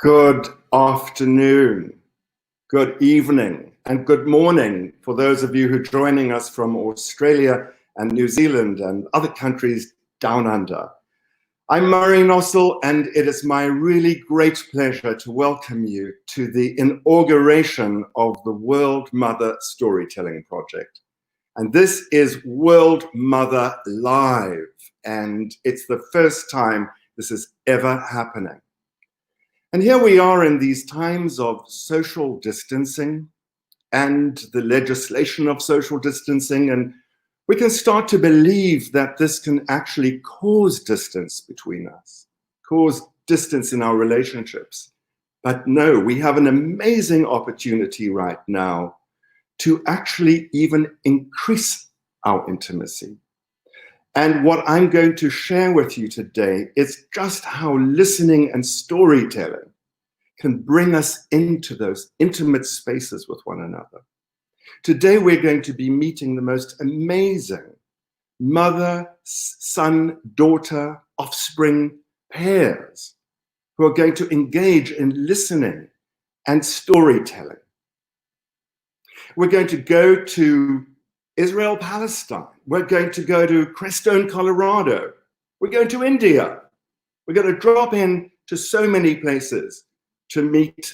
Good afternoon, good evening, and good morning for those of you who are joining us from Australia and New Zealand and other countries down under. I'm Murray Nossel, and it is my really great pleasure to welcome you to the inauguration of the World Mother Storytelling Project. And this is World Mother Live, and it's the first time this is ever happening. And here we are in these times of social distancing and the legislation of social distancing, and we can start to believe that this can actually cause distance between us, cause distance in our relationships. But no, we have an amazing opportunity right now to actually even increase our intimacy. And what I'm going to share with you today is just how listening and storytelling can bring us into those intimate spaces with one another. Today, we're going to be meeting the most amazing mother, son, daughter, offspring pairs who are going to engage in listening and storytelling. We're going to go to Israel, Palestine. We're going to go to Crestone, Colorado. We're going to India. We're going to drop in to so many places to meet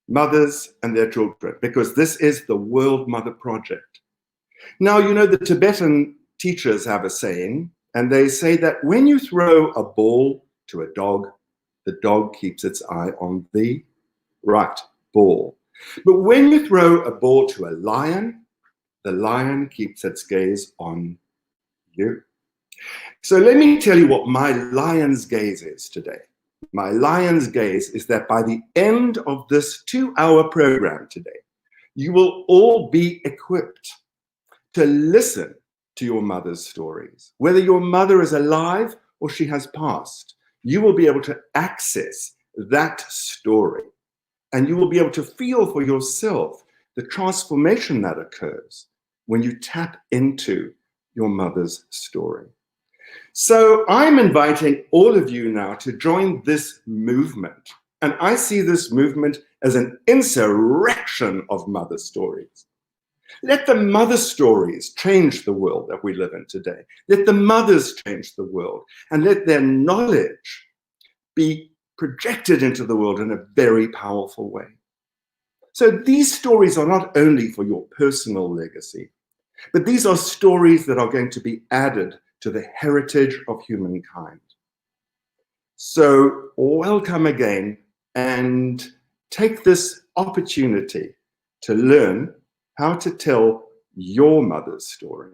mothers and their children, because this is the World Mother Project. Now, you know, the Tibetan teachers have a saying, and they say that when you throw a ball to a dog, the dog keeps its eye on the right ball. But when you throw a ball to a lion, the lion keeps its gaze on you. So let me tell you what my lion's gaze is today. My lion's gaze is that by the end of this 2-hour program today, you will all be equipped to listen to your mother's stories. Whether your mother is alive or she has passed, you will be able to access that story, and you will be able to feel for yourself the transformation that occurs when you tap into your mother's story. So I'm inviting all of you now to join this movement. And I see this movement as an insurrection of mother stories. Let the mother stories change the world that we live in today. Let the mothers change the world, and let their knowledge be projected into the world in a very powerful way. So these stories are not only for your personal legacy, but these are stories that are going to be added to the heritage of humankind. So welcome again, and take this opportunity to learn how to tell your mother's story.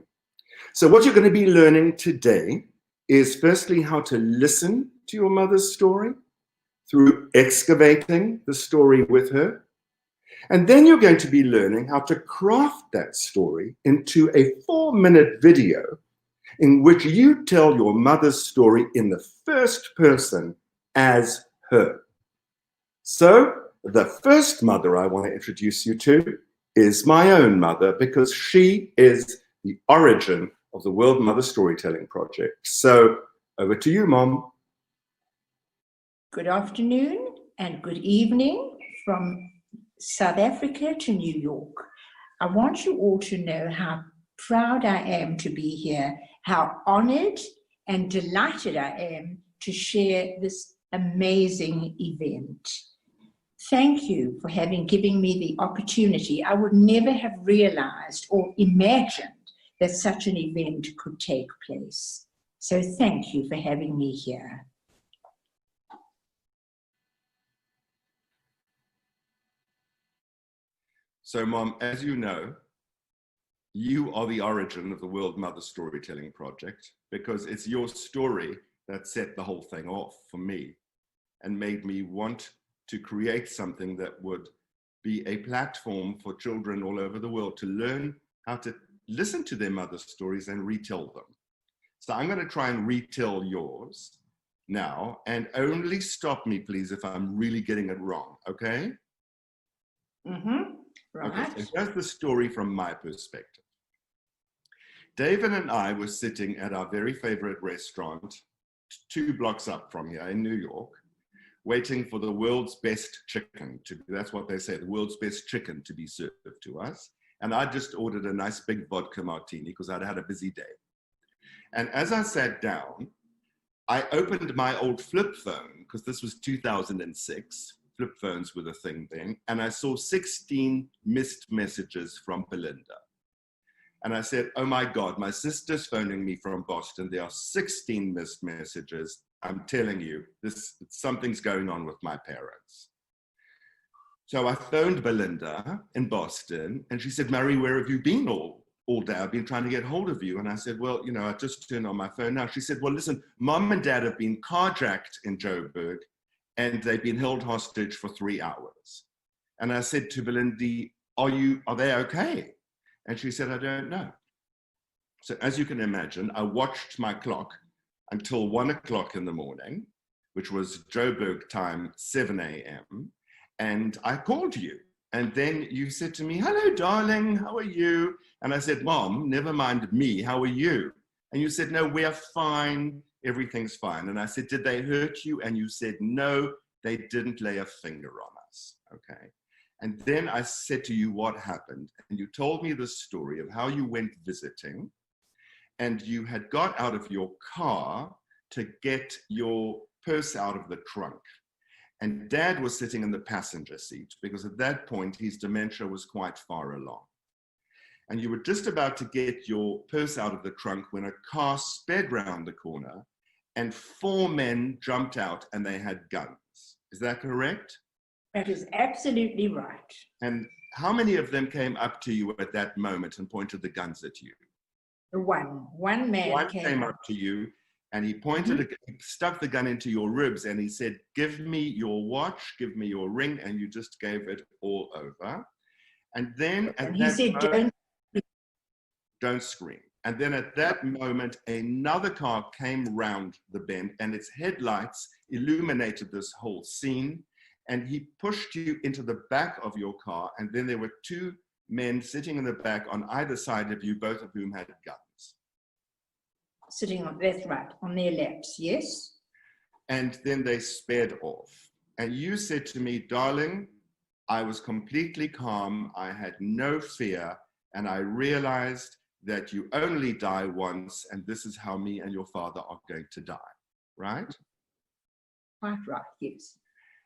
So what you're going to be learning today is firstly how to listen to your mother's story through excavating the story with her. And then you're going to be learning how to craft that story into a 4-minute video in which you tell your mother's story in the first person as her. So the first mother I want to introduce you to is my own mother, because she is the origin of the World Mother Storytelling Project. So over to you, Mom. Good afternoon and good evening from South Africa to New York. I want you all to know how proud I am to be here, how honored and delighted I am to share this amazing event. Thank you for having given me the opportunity. I would never have realized or imagined that such an event could take place. So thank you for having me here. So, Mom, as you know, you are the origin of the World Mother Storytelling Project, because it's your story that set the whole thing off for me and made me want to create something that would be a platform for children all over the world to learn how to listen to their mother stories and retell them. So I'm going to try and retell yours now, and only stop me, please, if I'm really getting it wrong, okay? Right. Okay, so here's the story from my perspective. David and I were sitting at our very favorite restaurant 2 blocks up from here in New York, waiting for the world's best chicken that's what they say, the world's best chicken to be served to us. And I just ordered a nice big vodka martini because I'd had a busy day. And as I sat down, I opened my old flip phone, because this was 2006. Flip phones were the thing then. And I saw 16 missed messages from Belinda. And I said, oh my God, my sister's phoning me from Boston. There are 16 missed messages. I'm telling you, something's going on with my parents. So I phoned Belinda in Boston, and she said, Murray, where have you been all day? I've been trying to get hold of you. And I said, well, you know, I just turned on my phone now. She said, well, listen, Mom and Dad have been carjacked in Joburg, and they've been held hostage for 3 hours. And I said to Belinda, are they okay? And she said, I don't know. So as you can imagine, I watched my clock until 1 o'clock in the morning, which was Joburg time, 7 a.m. And I called you. And then you said to me, hello, darling, how are you? And I said, Mom, never mind me, how are you? And you said, no, we're fine, everything's fine. And I said, did they hurt you? And you said, no, they didn't lay a finger on us, okay? And then I said to you what happened. And you told me the story of how you went visiting, and you had got out of your car to get your purse out of the trunk. And Dad was sitting in the passenger seat, because at that point, his dementia was quite far along. And you were just about to get your purse out of the trunk when a car sped round the corner and 4 men jumped out and they had guns. Is that correct? That is absolutely right. And how many of them came up to you at that moment and pointed the guns at you? One man came up to you, and he pointed, he stuck the gun into your ribs, and he said, give me your watch, give me your ring, and you just gave it all over. And then he said, don't scream. And then at that moment, another car came round the bend, and its headlights illuminated this whole scene. And he pushed you into the back of your car, and then there were 2 men sitting in the back on either side of you, both of whom had guns. Sitting on, that's right, on their laps, yes. And then they sped off. And you said to me, darling, I was completely calm, I had no fear, and I realized that you only die once, and this is how me and your father are going to die, right? Quite right, yes.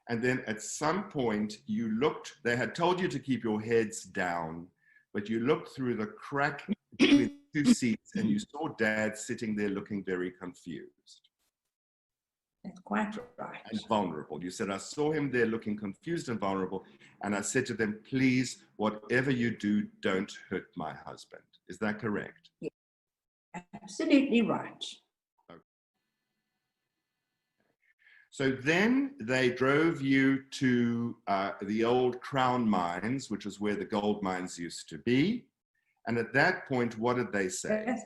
And then at some point you looked, they had told you to keep your heads down, but you looked through the crack between 2 seats and you saw Dad sitting there looking very confused. That's quite right. And vulnerable. You said, I saw him there looking confused and vulnerable. And I said to them, please, whatever you do, don't hurt my husband. Is that correct? Yeah. Absolutely right. So then they drove you to the old Crown Mines, which is where the gold mines used to be. And at that point, what did they say?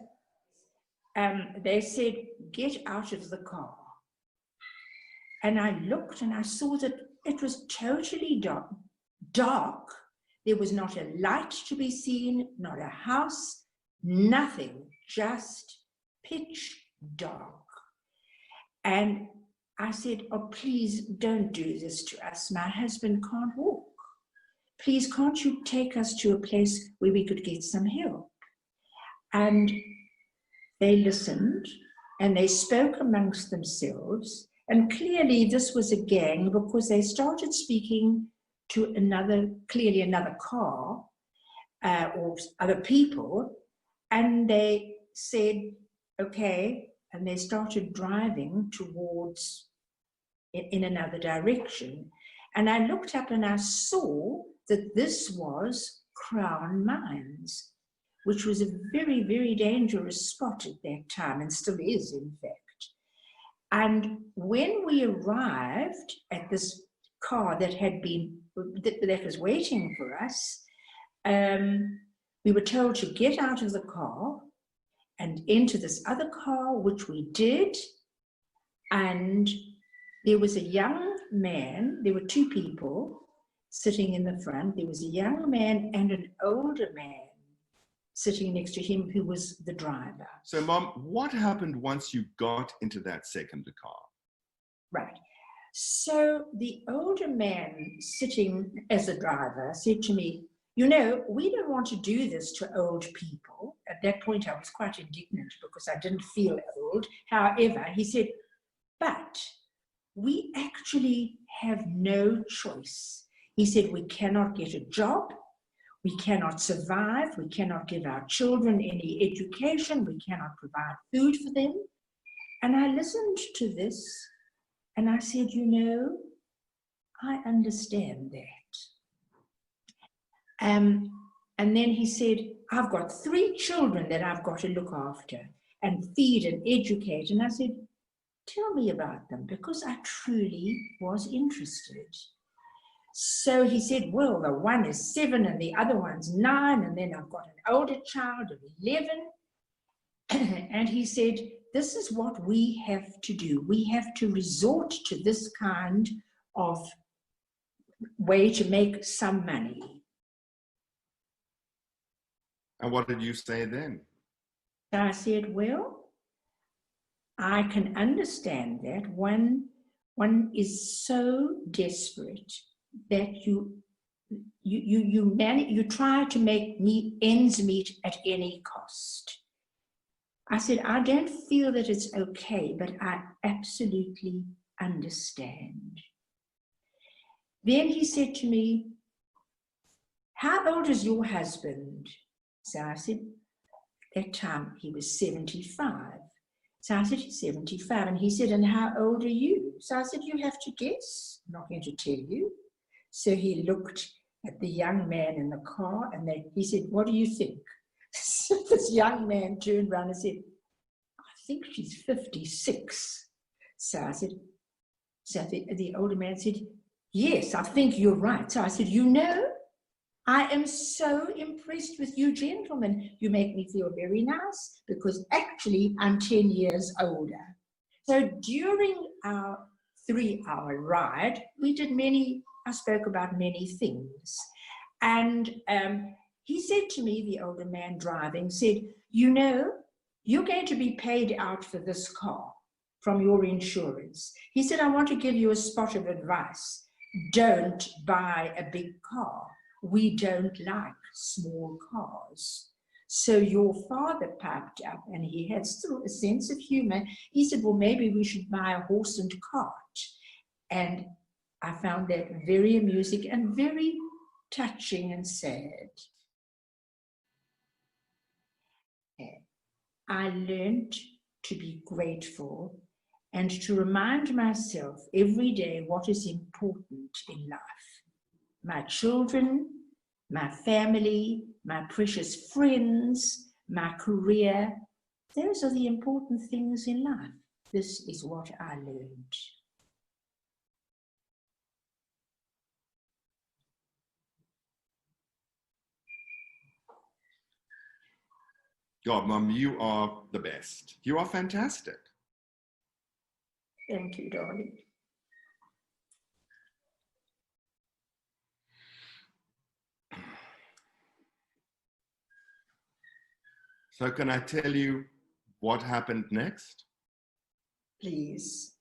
They said, get out of the car. And I looked and I saw that it was totally dark. There was not a light to be seen, not a house, nothing, just pitch dark. And I said, oh, please don't do this to us. My husband can't walk. Please, can't you take us to a place where we could get some help? And they listened and they spoke amongst themselves. And clearly this was a gang, because they started speaking to clearly another car or other people. And they said, okay, and they started driving towards in another direction. And I looked up and I saw that this was Crown Mines, which was a very, very dangerous spot at that time, and still is, in fact. And when we arrived at this car that was waiting for us, we were told to get out of the car and enter this other car, which we did. And there was a young man, there were two people sitting in the front. There was a young man and an older man sitting next to him, who was the driver. So, Mom, what happened once you got into that second car? Right. So the older man sitting as a driver said to me, you know, we don't want to do this to old people. At that point, I was quite indignant because I didn't feel old. However, he said, but we actually have no choice. He said, we cannot get a job. We cannot survive. We cannot give our children any education. We cannot provide food for them. And I listened to this and I said, you know, I understand that. And then he said, I've got 3 children that I've got to look after and feed and educate. And I said, tell me about them, because I truly was interested. So he said, well, the one is 7 and the other one's 9, and then I've got an older child of 11. And he said, this is what we have to do. We have to resort to this kind of way to make some money. And what did you say then? So I said, well, I can understand that one is so desperate that you try to make ends meet at any cost. I said, I don't feel that it's okay, but I absolutely understand. Then he said to me, how old is your husband? So I said, at that time he was 75. So I said, he's 75. And he said, and how old are you? So I said, you have to guess. I'm not going to tell you. So he looked at the young man in the car and he said, what do you think? So this young man turned around and said, I think she's 56. So I said, so the older man said, yes, I think you're right. So I said, you know, I am so impressed with you gentlemen. You make me feel very nice, because actually I'm 10 years older. So during our 3-hour ride, I spoke about many things. And he said to me, the older man driving, said, you know, you're going to be paid out for this car from your insurance. He said, I want to give you a spot of advice. Don't buy a big car. We don't like small cars. So your father piped up, and he had still a sense of humor. He said, well, maybe we should buy a horse and cart. And I found that very amusing and very touching and sad. I learned to be grateful and to remind myself every day what is important in life. My children, my family, my precious friends, my career, those are the important things in life. This is what I learned. God, Mum, you are the best. You are fantastic. Thank you, darling. So can I tell you what happened next? Please.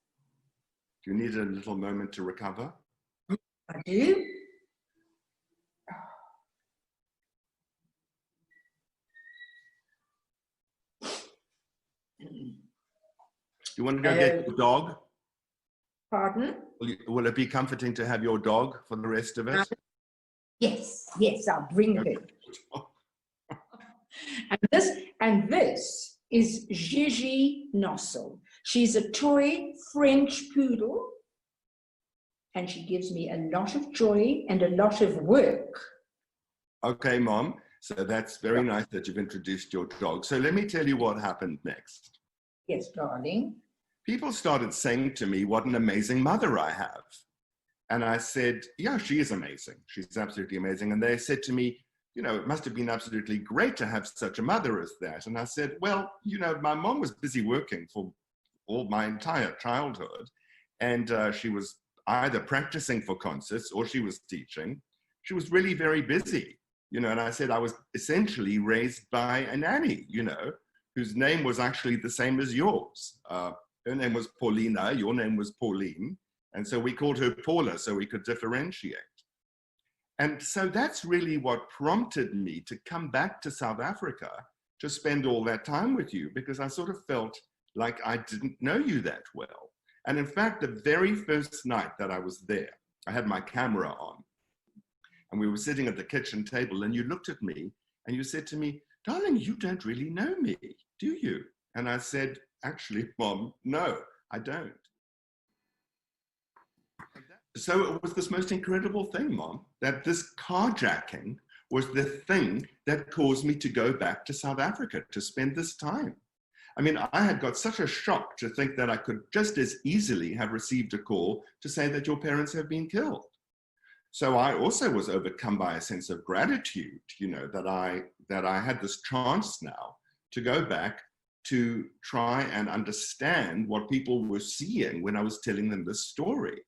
Do you need a little moment to recover? I do. You want to go get your dog? Pardon? Will it be comforting to have your dog for the rest of it? Yes, yes, I'll bring her. And this is Murray Nossel. She's a toy French poodle, and she gives me a lot of joy and a lot of work. Okay, Mom. So that's very nice that you've introduced your dog. So let me tell you what happened next. Yes, darling. People started saying to me, what an amazing mother I have. And I said, yeah, she is amazing. She's absolutely amazing. And they said to me, you know, it must have been absolutely great to have such a mother as that. And I said, well, you know, my mom was busy working for all my entire childhood. And she was either practicing for concerts or she was teaching. She was really very busy, you know, and I said I was essentially raised by a nanny, you know, whose name was actually the same as yours. Her name was Paulina, your name was Pauline. And so we called her Paula so we could differentiate. And so that's really what prompted me to come back to South Africa to spend all that time with you, because I sort of felt like I didn't know you that well. And in fact, the very first night that I was there, I had my camera on and we were sitting at the kitchen table and you looked at me and you said to me, darling, you don't really know me, do you? And I said, actually, Mom, no, I don't. So it was this most incredible thing, Mom, that this carjacking was the thing that caused me to go back to South Africa to spend this time. I mean, I had got such a shock to think that I could just as easily have received a call to say that your parents have been killed. So I also was overcome by a sense of gratitude, you know, that I had this chance now to go back to try and understand what people were seeing when I was telling them this story.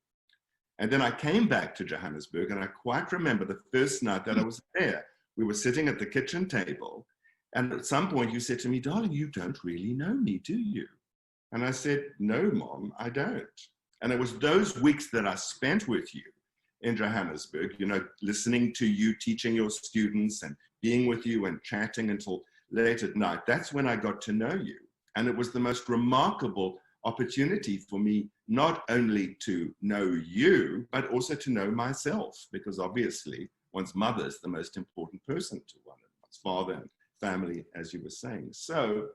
And then I came back to Johannesburg, and I quite remember the first night that I was there. We were sitting at the kitchen table, and at some point you said to me, darling, you don't really know me, do you? And I said, no, Mom, I don't. And it was those weeks that I spent with you in Johannesburg, you know, listening to you, teaching your students and being with you and chatting until late at night. That's when I got to know you. And it was the most remarkable opportunity for me, not only to know you, but also to know myself, because obviously one's mother is the most important person to one, one's father and family, as you were saying. So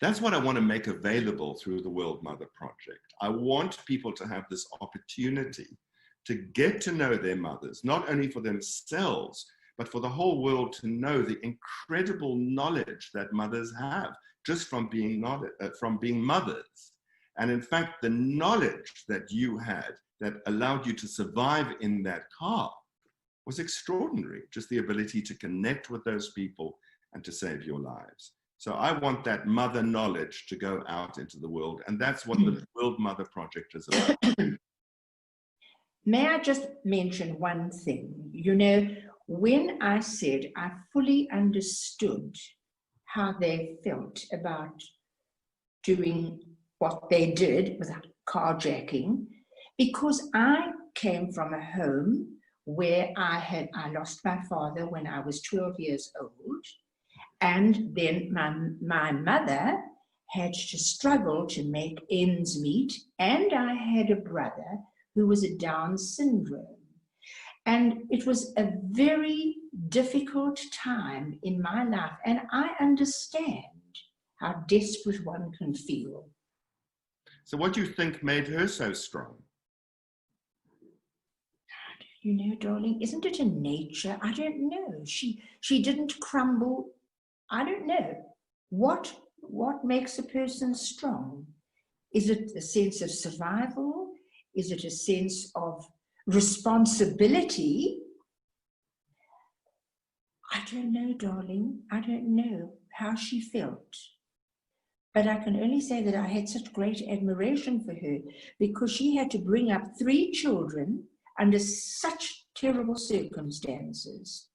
that's what I want to make available through the World Mother Project. I want people to have this opportunity to get to know their mothers, not only for themselves, but for the whole world to know the incredible knowledge that mothers have just from being mothers. And in fact, the knowledge that you had that allowed you to survive in that car was extraordinary. Just the ability to connect with those people and to save your lives. So I want that mother knowledge to go out into the world. And that's what the World Mother Project is about. May I just mention one thing? You know, when I said I fully understood how they felt about doing what they did with carjacking, because I came from a home where I lost my father when I was 12 years old, and then my mother had to struggle to make ends meet, and I had a brother who was a Down syndrome. And it was a very difficult time in my life, and I understand how desperate one can feel. So what do you think made her so strong? You know, darling, isn't it in nature? I don't know. She didn't crumble. I don't know. What makes a person strong? Is it a sense of survival? Is it a sense of responsibility? I don't know, darling. I don't know how she felt. But I can only say that I had such great admiration for her, because she had to bring up 3 children under such terrible circumstances.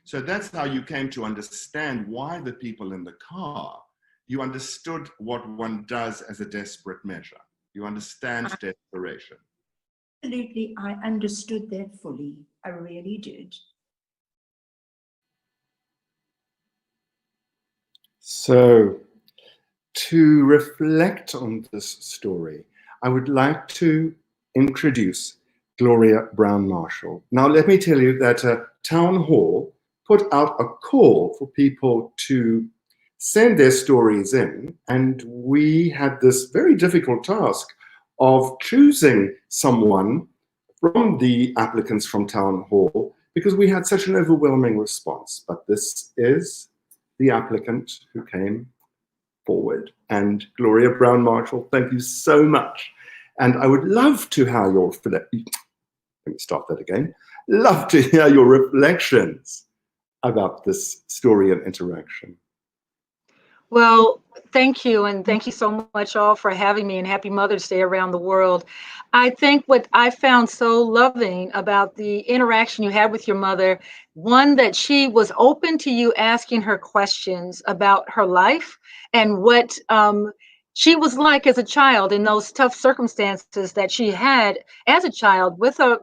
So that's how you came to understand why the people in the car, you understood what one does as a desperate measure. You understand desperation. Absolutely, I understood that fully. I really did. So to reflect on this story, I would like to introduce Gloria Brown-Marshall. Now, let me tell you that Town Hall put out a call for people to send their stories in, and we had this very difficult task of choosing someone from the applicants from Town Hall because we had such an overwhelming response. But this is the applicant who came forward. And Gloria Brown-Marshall, thank you so much. And I would love to hear your, let me start that again. Love to hear your reflections about this story and interaction. Well, thank you. And thank you so much all for having me, and happy Mother's Day around the world. I think what I found so loving about the interaction you had with your mother, one, that she was open to you asking her questions about her life and what she was like as a child in those tough circumstances that she had as a child with a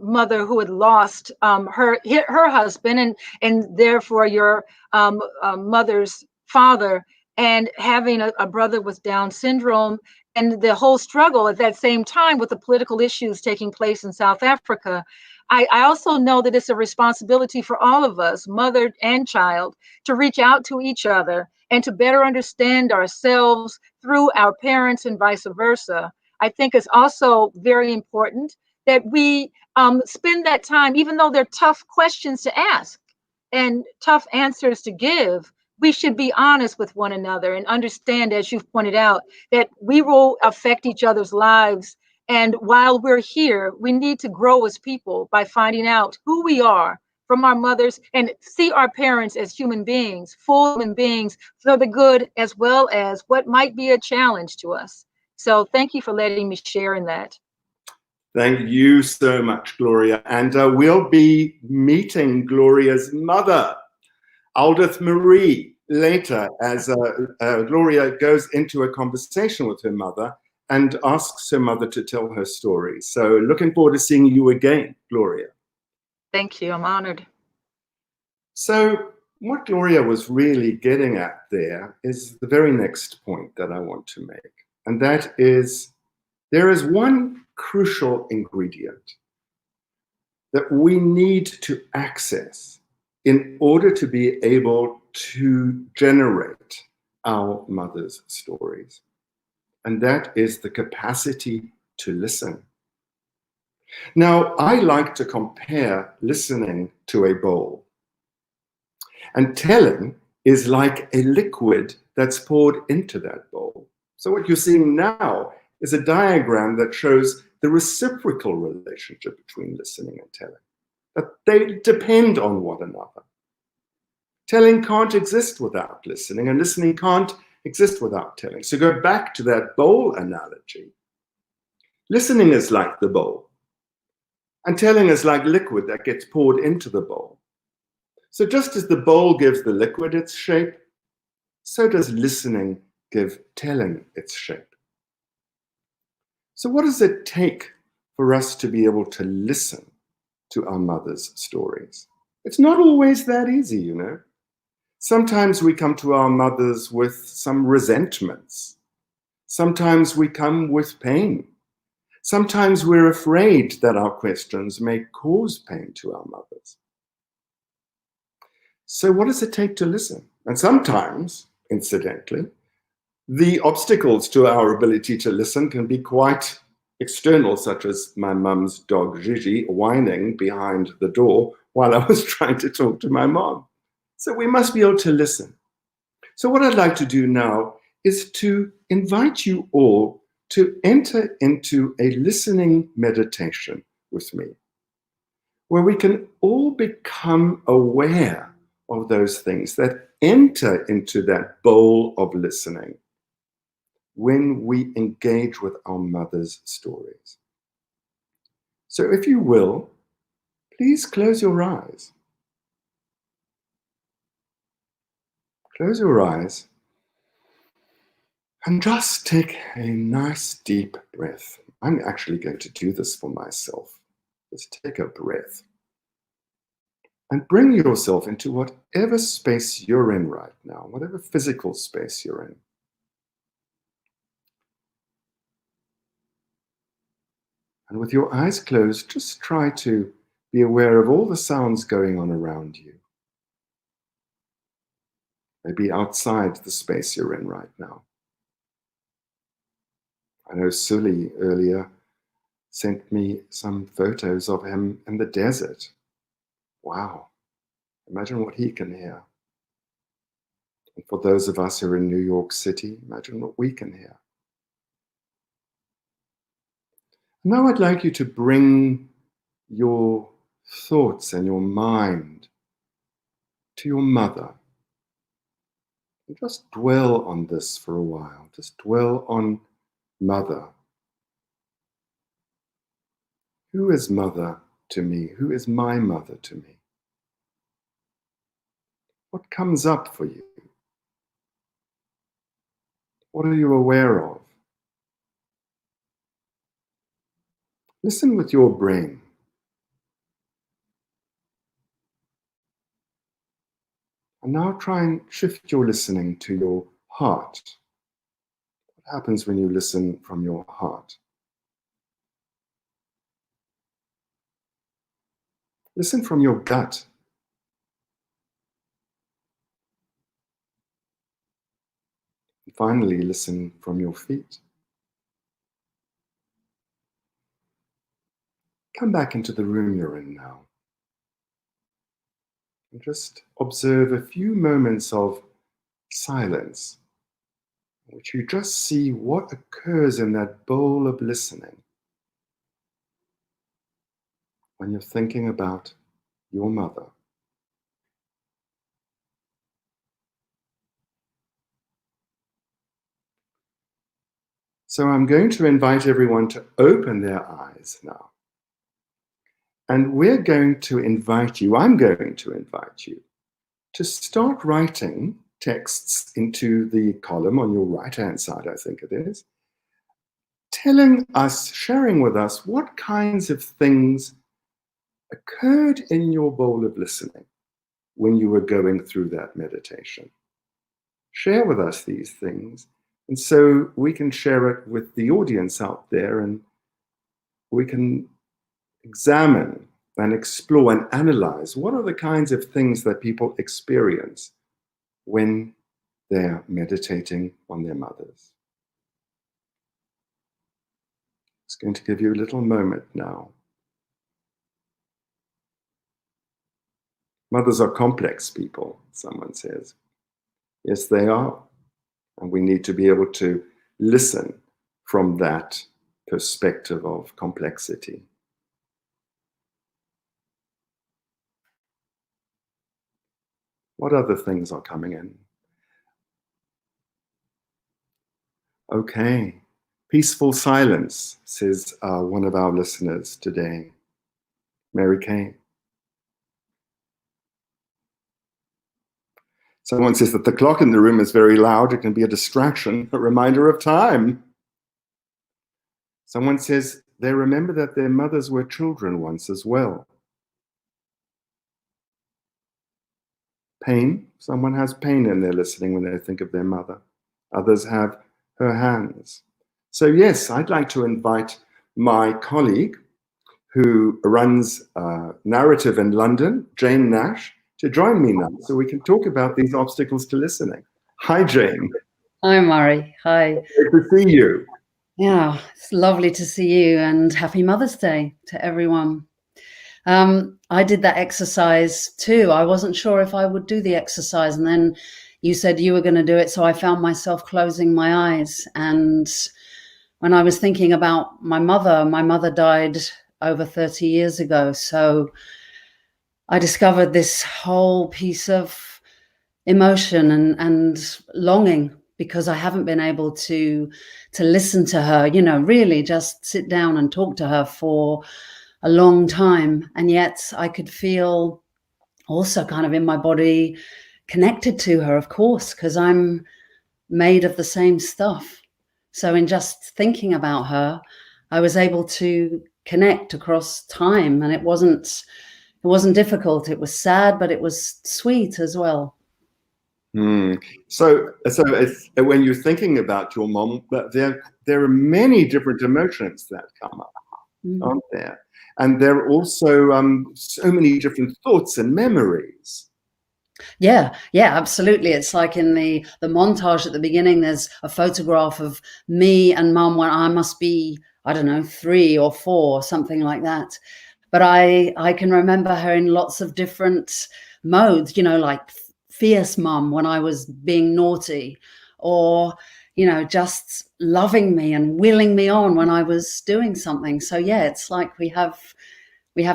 mother who had lost her husband, and therefore your mother's father, and having a brother with Down syndrome, and the whole struggle at that same time with the political issues taking place in South Africa. I also know that it's a responsibility for all of us, mother and child, to reach out to each other and to better understand ourselves through our parents and vice versa. I think it's also very important that we spend that time, even though they're tough questions to ask and tough answers to give, we should be honest with one another and understand, as you've pointed out, that we will affect each other's lives. And while we're here, we need to grow as people by finding out who we are from our mothers and see our parents as human beings, full human beings, for the good as well as what might be a challenge to us. So thank you for letting me share in that. Thank you so much, Gloria. And we'll be meeting Gloria's mother, Aldith Marie, later, as Gloria goes into a conversation with her mother and asks her mother to tell her story. So looking forward to seeing you again, Gloria. Thank you, I'm honored. So what Gloria was really getting at there is the very next point that I want to make. And that is, there is one crucial ingredient that we need to access in order to be able to generate our mother's stories. And that is the capacity to listen. Now, I like to compare listening to a bowl. And telling is like a liquid that's poured into that bowl. So what you're seeing now is a diagram that shows the reciprocal relationship between listening and telling, that they depend on one another. Telling can't exist without listening, and listening can't exist without telling. So go back to that bowl analogy. Listening is like the bowl, and telling is like liquid that gets poured into the bowl. So just as the bowl gives the liquid its shape, so does listening give telling its shape. So what does it take for us to be able to listen to our mother's stories? It's not always that easy, you know. Sometimes we come to our mothers with some resentments. Sometimes we come with pain. Sometimes we're afraid that our questions may cause pain to our mothers. So what does it take to listen? And sometimes, incidentally, the obstacles to our ability to listen can be quite external, such as my mum's dog Gigi whining behind the door while I was trying to talk to my mom. So we must be able to listen. So what I'd like to do now is to invite you all to enter into a listening meditation with me, where we can all become aware of those things that enter into that bowl of listening when we engage with our mother's stories. So if you will, please close your eyes. Close your eyes and just take a nice deep breath. I'm actually going to do this for myself. Just take a breath and bring yourself into whatever space you're in right now, whatever physical space you're in. And with your eyes closed, just try to be aware of all the sounds going on around you. Maybe outside the space you're in right now. I know Sully earlier sent me some photos of him in the desert. Wow. Imagine what he can hear. And for those of us who are in New York City, imagine what we can hear. Now I'd like you to bring your thoughts and your mind to your mother. And just dwell on this for a while. Just dwell on mother. Who is mother to me? Who is my mother to me? What comes up for you? What are you aware of? Listen with your brain. And now try and shift your listening to your heart. What happens when you listen from your heart? Listen from your gut. And finally, listen from your feet. Come back into the room you're in now. And just observe a few moments of silence, in which you just see what occurs in that bowl of listening when you're thinking about your mother. So I'm going to invite everyone to open their eyes now. And we're going to invite you, I'm going to invite you to start writing texts into the column on your right-hand side, I think it is, telling us, sharing with us what kinds of things occurred in your bowl of listening when you were going through that meditation. Share with us these things, and so we can share it with the audience out there, and we can examine and explore and analyze what are the kinds of things that people experience when they're meditating on their mothers. It's going to give you a little moment now. Mothers are complex people, someone says. Yes, they are. And we need to be able to listen from that perspective of complexity. What other things are coming in? Okay. Peaceful silence, says one of our listeners today, Mary Kay. Someone says that the clock in the room is very loud. It can be a distraction, a reminder of time. Someone says they remember that their mothers were children once as well. Pain. Someone has pain in their listening when they think of their mother. Others have her hands. So yes, I'd like to invite my colleague who runs Narativ in London, Jane Nash, to join me now so we can talk about these obstacles to listening. Hi, Jane. Hi, Murray. Hi. Great to see you. Yeah, it's lovely to see you, and happy Mother's Day to everyone. I did that exercise too. I wasn't sure if I would do the exercise, and then you said you were going to do it, so I found myself closing my eyes. And when I was thinking about my mother died over 30 years ago. So I discovered this whole piece of emotion and longing, because I haven't been able to listen to her, you know, really just sit down and talk to her for a long time. And yet I could feel also kind of in my body connected to her, of course, because I'm made of the same stuff. So in just thinking about her, I was able to connect across time, and it wasn't difficult. It was sad, but it was sweet as well. So when you're thinking about your mom, there are many different emotions that come up. aren't there? And there are also so many different thoughts and memories. Yeah, absolutely. It's like in the montage at the beginning, there's a photograph of me and Mum when I must be, I don't know, 3 or 4, something like that. But I can remember her in lots of different modes, like fierce Mum when I was being naughty, or, just loving me and willing me on when I was doing something. So yeah, it's like we have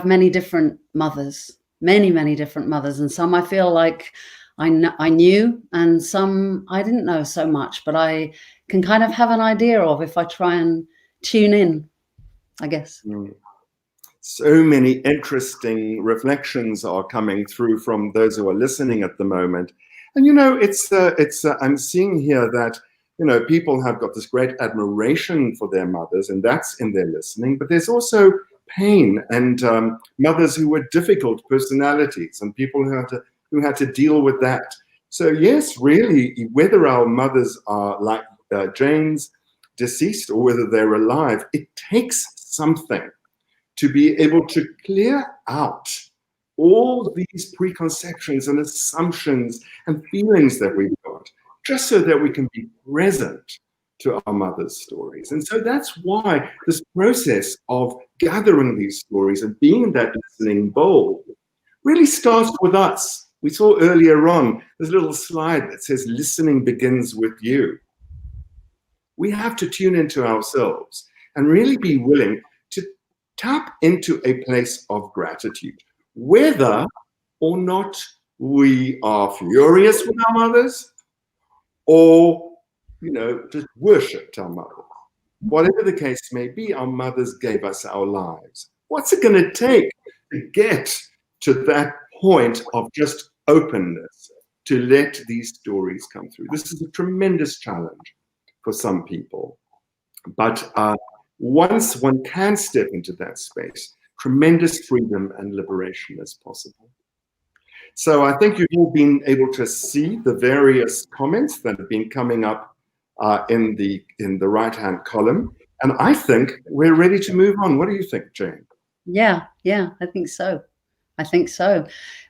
many different mothers. Many different mothers, and some I feel like I knew, and some I didn't know so much, but I can kind of have an idea of if I try and tune in, I guess. So many interesting reflections are coming through from those who are listening at the moment. And I'm seeing here that people have got this great admiration for their mothers, and that's in their listening, but there's also pain and mothers who were difficult personalities and people who had to deal with that. So yes, really, whether our mothers are like Jane's, deceased, or whether they're alive, it takes something to be able to clear out all these preconceptions and assumptions and feelings that we've got, just so that we can be present to our mother's stories. And so that's why this process of gathering these stories and being in that listening bowl really starts with us. We saw earlier on this little slide that says listening begins with you. We have to tune into ourselves and really be willing to tap into a place of gratitude, whether or not we are furious with our mothers or just worshipped our mothers. Whatever the case may be, our mothers gave us our lives. What's it going to take to get to that point of just openness, to let these stories come through? This is a tremendous challenge for some people. But once one can step into that space, tremendous freedom and liberation is possible. So I think you've all been able to see the various comments that have been coming up in the right-hand column. And I think we're ready to move on. What do you think, Jane? Yeah, I think so.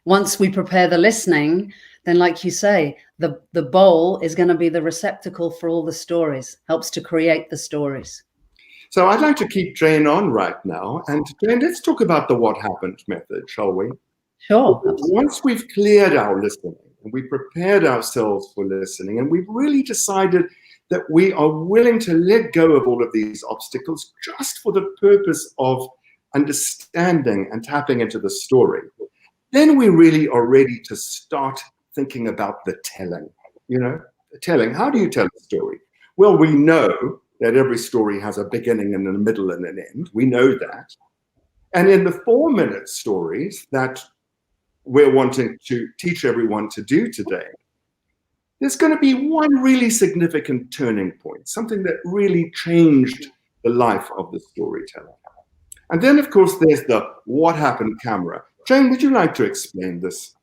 Once we prepare the listening, then like you say, the bowl is going to be the receptacle for all the stories, helps to create the stories. So I'd like to keep Jane on right now. And Jane, let's talk about the what happened method, shall we? Sure. Once we've cleared our listening and we prepared ourselves for listening, and we've really decided that we are willing to let go of all of these obstacles just for the purpose of understanding and tapping into the story, then we really are ready to start thinking about the telling. The telling. How do you tell a story? Well, we know that every story has a beginning and a middle and an end. We know that. And in the 4-minute stories that we're wanting to teach everyone to do today, there's going to be one really significant turning point, something that really changed the life of the storyteller. And then, of course, there's the what happened camera. Jane, would you like to explain this?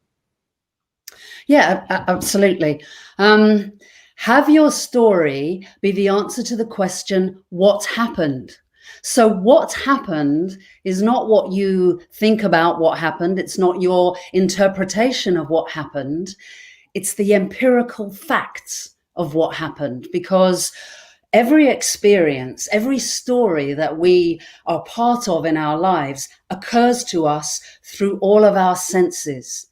Yeah, absolutely. Have your story be the answer to the question, what happened? So what happened is not what you think about what happened. It's not your interpretation of what happened. It's the empirical facts of what happened, because every experience, every story that we are part of in our lives occurs to us through all of our senses.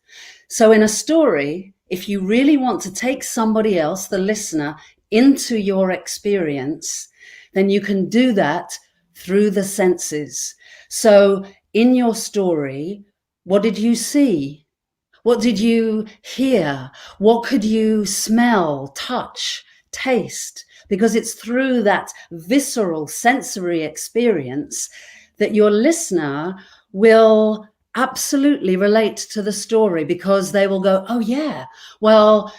So in a story, if you really want to take somebody else, the listener, into your experience, then you can do that through the senses. So in your story, what did you see? What did you hear? What could you smell, touch, taste? Because it's through that visceral sensory experience that your listener will absolutely relate to the story, because they will go, oh yeah, well,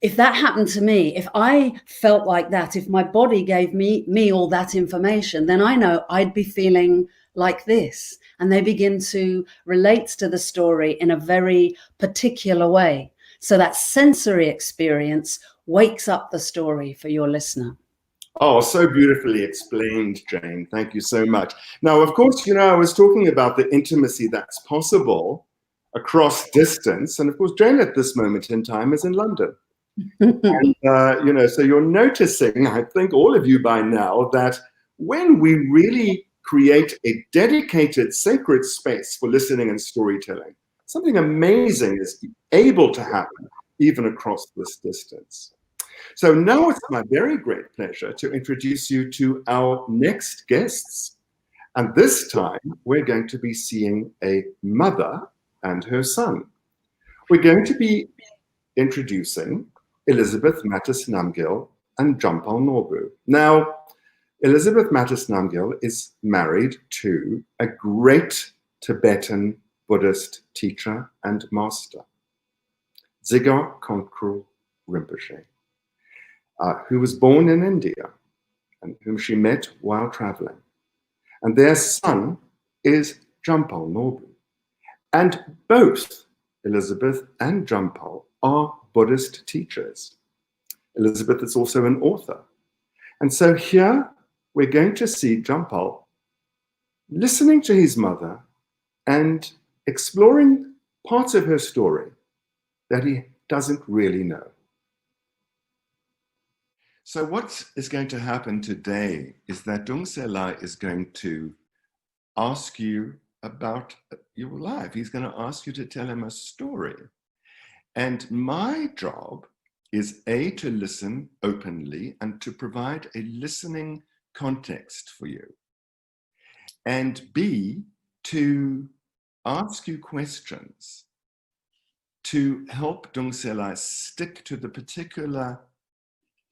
if that happened to me, if I felt like that, if my body gave me all that information, then I know I'd be feeling like this. And they begin to relate to the story in a very particular way. So that sensory experience wakes up the story for your listener. Oh, so beautifully explained, Jane. Thank you so much. Now, of course, you know, I was talking about the intimacy that's possible across distance. And of course, Jane at this moment in time is in London. And, you know, so you're noticing, I think all of you by now, that when we really create a dedicated sacred space for listening and storytelling, something amazing is able to happen even across this distance. So now it's my very great pleasure to introduce you to our next guests. And this time we're going to be seeing a mother and her son. We're going to be introducing Elizabeth Mattis Namgyal and Jampal Norbu. Now, Elizabeth Mattis Namgyal is married to a great Tibetan Buddhist teacher and master, Dzigar Kongtrul Rinpoche, who was born in India and whom she met while traveling. And their son is Jampal Norbu. And both Elizabeth and Jampal are Buddhist teachers. Elizabeth is also an author. And so here we're going to see Jampal listening to his mother and exploring parts of her story that he doesn't really know. So what is going to happen today is that Dung Selai is going to ask you about your life. He's going to ask you to tell him a story. And my job is A, to listen openly and to provide a listening context for you. And B, to ask you questions to help Dung Selai stick to the particular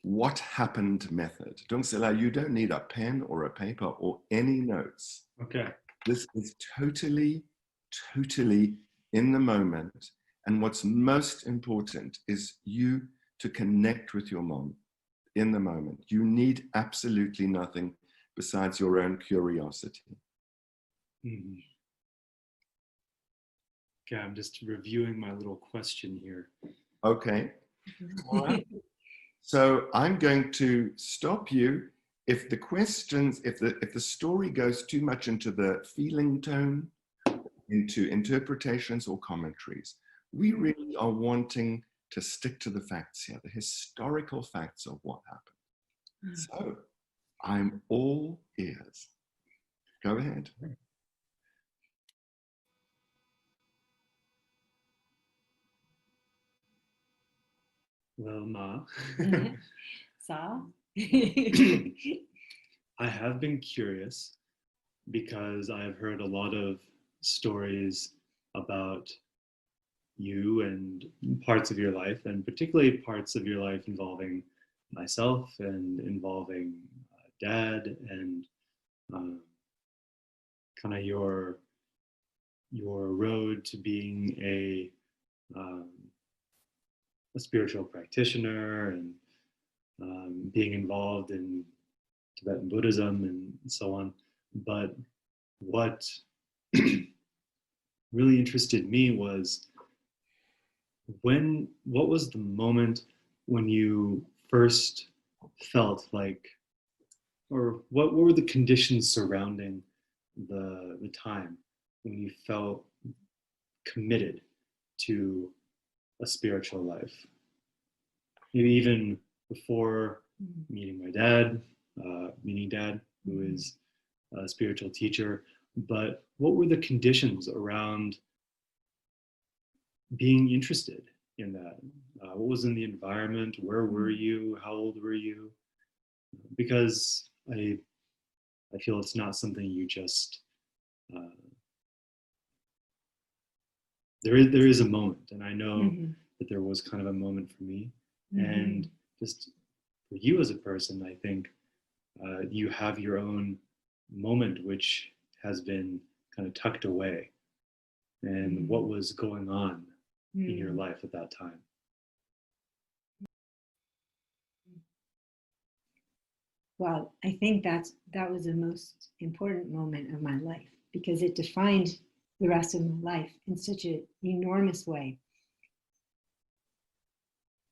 what happened method. Dung Selai, you don't need a pen or a paper or any notes. Okay. This is totally in the moment. And what's most important is you to connect with your mom in the moment. You need absolutely nothing besides your own curiosity. Mm-hmm. Okay, I'm just reviewing my little question here. Okay. All right. So I'm going to stop you if the questions, if the story goes too much into the feeling tone, into interpretations or commentaries. We really are wanting to stick to the facts here, the historical facts of what happened. So I'm all ears. Go ahead. Well, Ma, Sa? I have been curious because I've heard a lot of stories about you and parts of your life, and particularly parts of your life involving myself and involving Dad and kind of your road to being a spiritual practitioner and being involved in Tibetan Buddhism and so on. But what really interested me was what was the moment when you first felt like, or what were the conditions surrounding the time when you felt committed to a spiritual life? Maybe even before meeting my dad, meeting Dad, who is a spiritual teacher, but what were the conditions around being interested in that? What was in the environment? Where were you? How old were you? Because I feel it's not something you just, there is a moment, and I know that there was kind of a moment for me. And just for you as a person, I think you have your own moment which has been kind of tucked away. And what was going on in your life at that time? Well, I think that was the most important moment of my life because it defined the rest of my life in such an enormous way.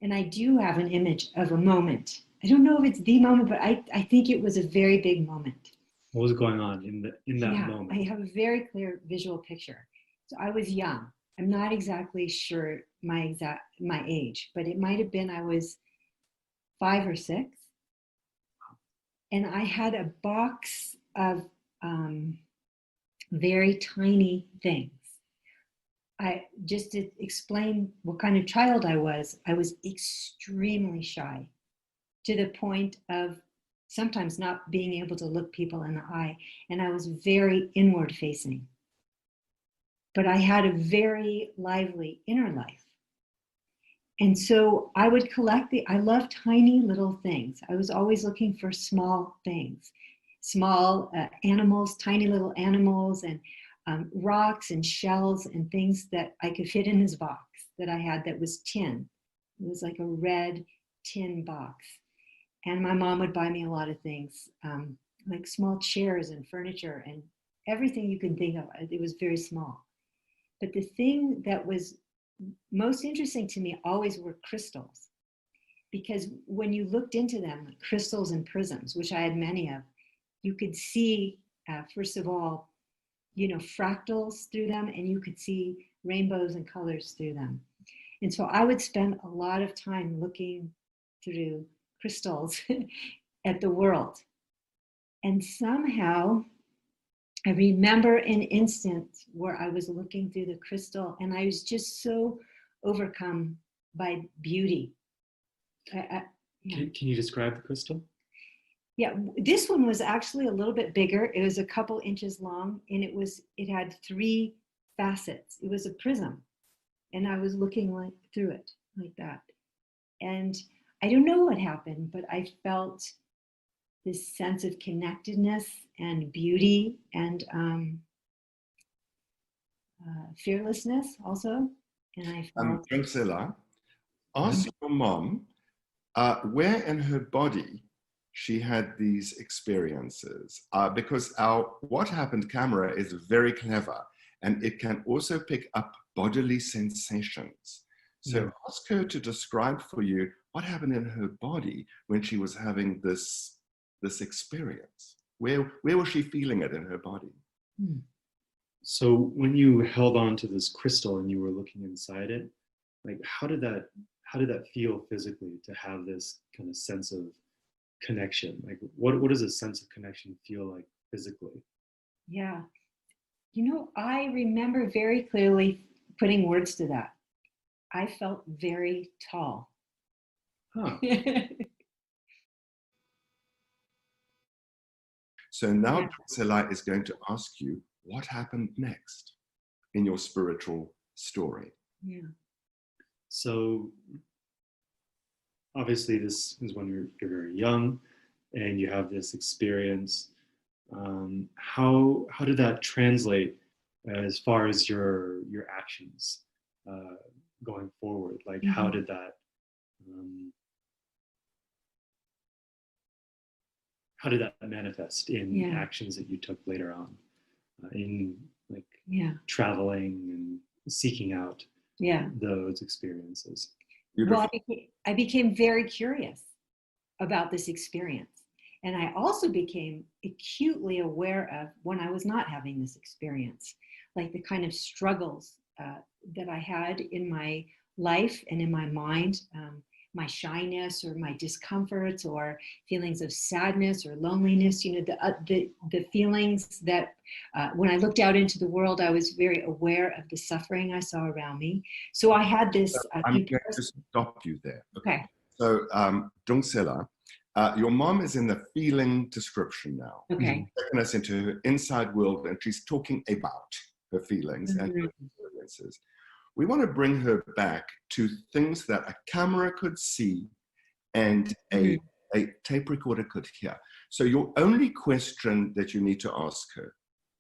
And I do have an image of a moment, I don't know if it's the moment, but I think it was a very big moment. What was going on in that Yeah, moment? I have a very clear visual picture. So I was young. I'm not exactly sure my age, but it might have been I was 5 or 6. And I had a box of very tiny things. Just to explain what kind of child I was extremely shy, to the point of sometimes not being able to look people in the eye. And I was very inward facing. But I had a very lively inner life. And so I would I love tiny little things. I was always looking for small things, small animals, tiny little animals, and rocks and shells and things that I could fit in this box that I had that was tin. It was like a red tin box. And my mom would buy me a lot of things, like small chairs and furniture and everything you can think of. It was very small. But the thing that was most interesting to me always were crystals. Because when you looked into them, like crystals and prisms, which I had many of, you could see, first of all, fractals through them, and you could see rainbows and colors through them. And so I would spend a lot of time looking through crystals at the world. And somehow I remember an instant where I was looking through the crystal and I was just so overcome by beauty. Yeah. Can you describe the crystal? Yeah, this one was actually a little bit bigger. It was a couple inches long, and it had 3 facets. It was a prism, and I was looking through it like that. And I don't know what happened, but I felt this sense of connectedness and beauty and fearlessness also. And I felt. Drusilla, ask your mom where in her body she had these experiences, because our What Happened camera is very clever, and it can also pick up bodily sensations. So ask her to describe for you what happened in her body when she was having this experience. Where was she feeling it in her body? So when you held on to this crystal and you were looking inside it, like how did that feel physically, to have this kind of sense of connection? Like what does a sense of connection feel like physically? Yeah. I remember very clearly putting words to that. I felt very tall. Huh. So now Drusilla is going to ask you what happened next in your spiritual story. Yeah. So obviously this is when you're very young and you have this experience. How did that translate as far as your actions going forward? Like how did that manifest in actions that you took later on, in like traveling and seeking out those experiences? Well, I became very curious about this experience. And I also became acutely aware of when I was not having this experience, like the kind of struggles that I had in my life and in my mind, my shyness or my discomforts or feelings of sadness or loneliness, the feelings that when I looked out into the world, I was very aware of the suffering I saw around me. So I had this. I'm going to stop you there. Okay. So, Drusilla, your mom is in the feeling description now. Okay. She's taken us into her inside world, and she's talking about her feelings and her experiences. We want to bring her back to things that a camera could see and a tape recorder could hear. So your only question that you need to ask her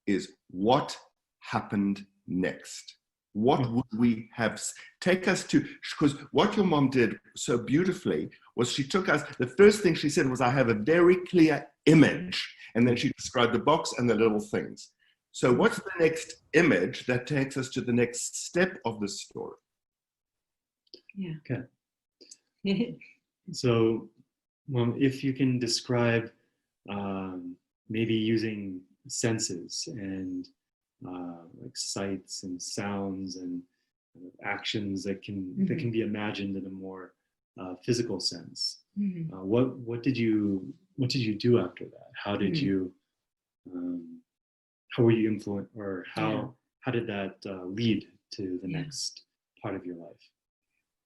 is, what happened next? What would we have? Take us to, because what your mom did so beautifully was she took us, the first thing she said was, I have a very clear image. And then she described the box and the little things. So what's the next image that takes us to the next step of the story? Yeah. Okay. So Well, if you can describe maybe using senses and like sights and sounds and actions that can be imagined in a more physical sense. What did you do after that? How did you how were you influenced, or how did that lead to the next part of your life?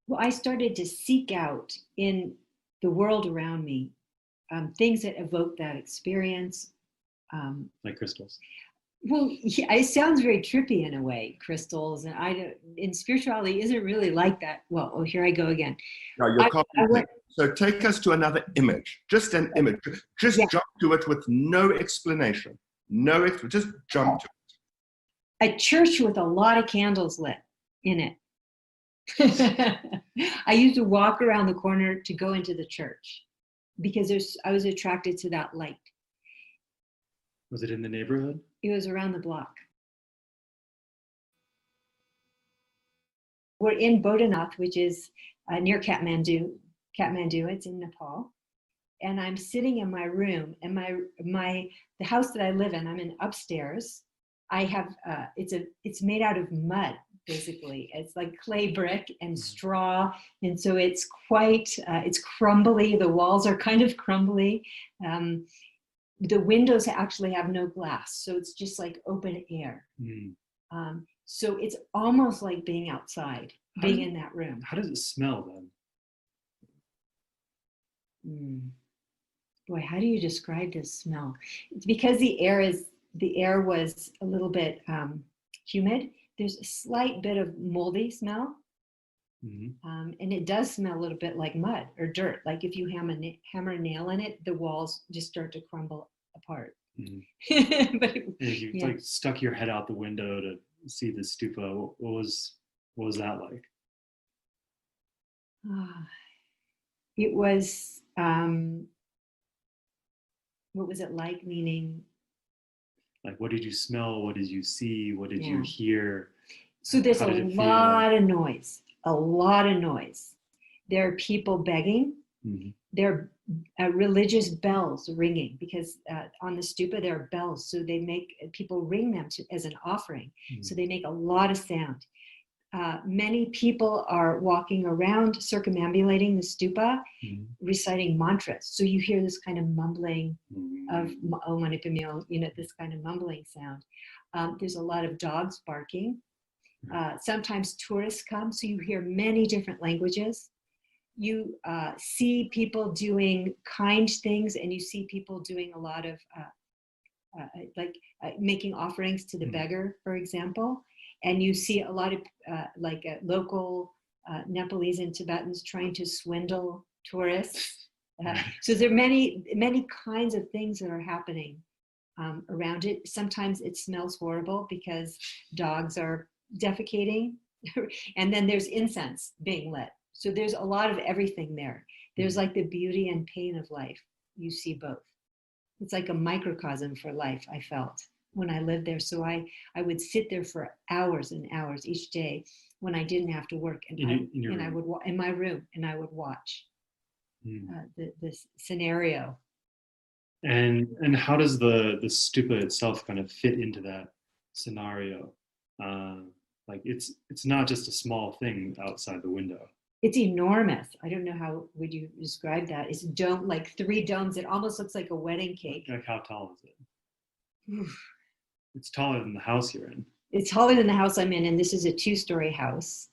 Well, I started to seek out in the world around me things that evoke that experience. Like crystals. Well, yeah, it sounds very trippy in a way, crystals, and in spirituality isn't really like that. Well, oh, here I go again. No, you're so take us to another image, just an image. Just jump to it with no explanation. Just jump to it. A church with a lot of candles lit in it. I used to walk around the corner to go into the church because I was attracted to that light. Was it in the neighborhood? It was around the block. We're in Bodhanath, which is near Kathmandu. It's in Nepal. And I'm sitting in my room, and the house that I live in, I'm in upstairs. I have it's made out of mud, basically. It's like clay brick and straw, and so it's quite it's crumbly. The walls are kind of crumbly. The windows actually have no glass, so it's just like open air. So it's almost like being outside, being in that room. How does it smell then? Boy, how do you describe this smell? It's because the air was a little bit humid. There's a slight bit of moldy smell. And it does smell a little bit like mud or dirt. Like if you hammer a nail in it, the walls just start to crumble apart. But if you like stuck your head out the window to see the stupa, what was that like? It was what was it like? Meaning, like, what did you smell? What did you see? What did you hear? So there's a lot of noise. A lot of noise. There are people begging. There are religious bells ringing because on the stupa there are bells. So they make people ring them as an offering. So they make a lot of sound. Many people are walking around, circumambulating the stupa, reciting mantras. So you hear this kind of mumbling of Om Mani Padme Hum, this kind of mumbling sound. There's a lot of dogs barking. Sometimes tourists come, so you hear many different languages. You see people doing kind things, and you see people doing a lot of making offerings to the beggar, for example. And you see a lot of local Nepalese and Tibetans trying to swindle tourists. So there are many, many kinds of things that are happening around it. Sometimes it smells horrible because dogs are defecating. And then there's incense being lit. So there's a lot of everything there. There's like the beauty and pain of life. You see both. It's like a microcosm for life, I felt, when I lived there. So I would sit there for hours and hours each day when I didn't have to work, and I would in my room, and I would watch this scenario. And how does the stupa itself kind of fit into that scenario? Like it's not just a small thing outside the window. It's enormous. I don't know how would you describe that. It's dome, like 3 domes. It almost looks like a wedding cake. Like how tall is it? It's taller than the house you're in. It's taller than the house I'm in, and this is a 2-story house.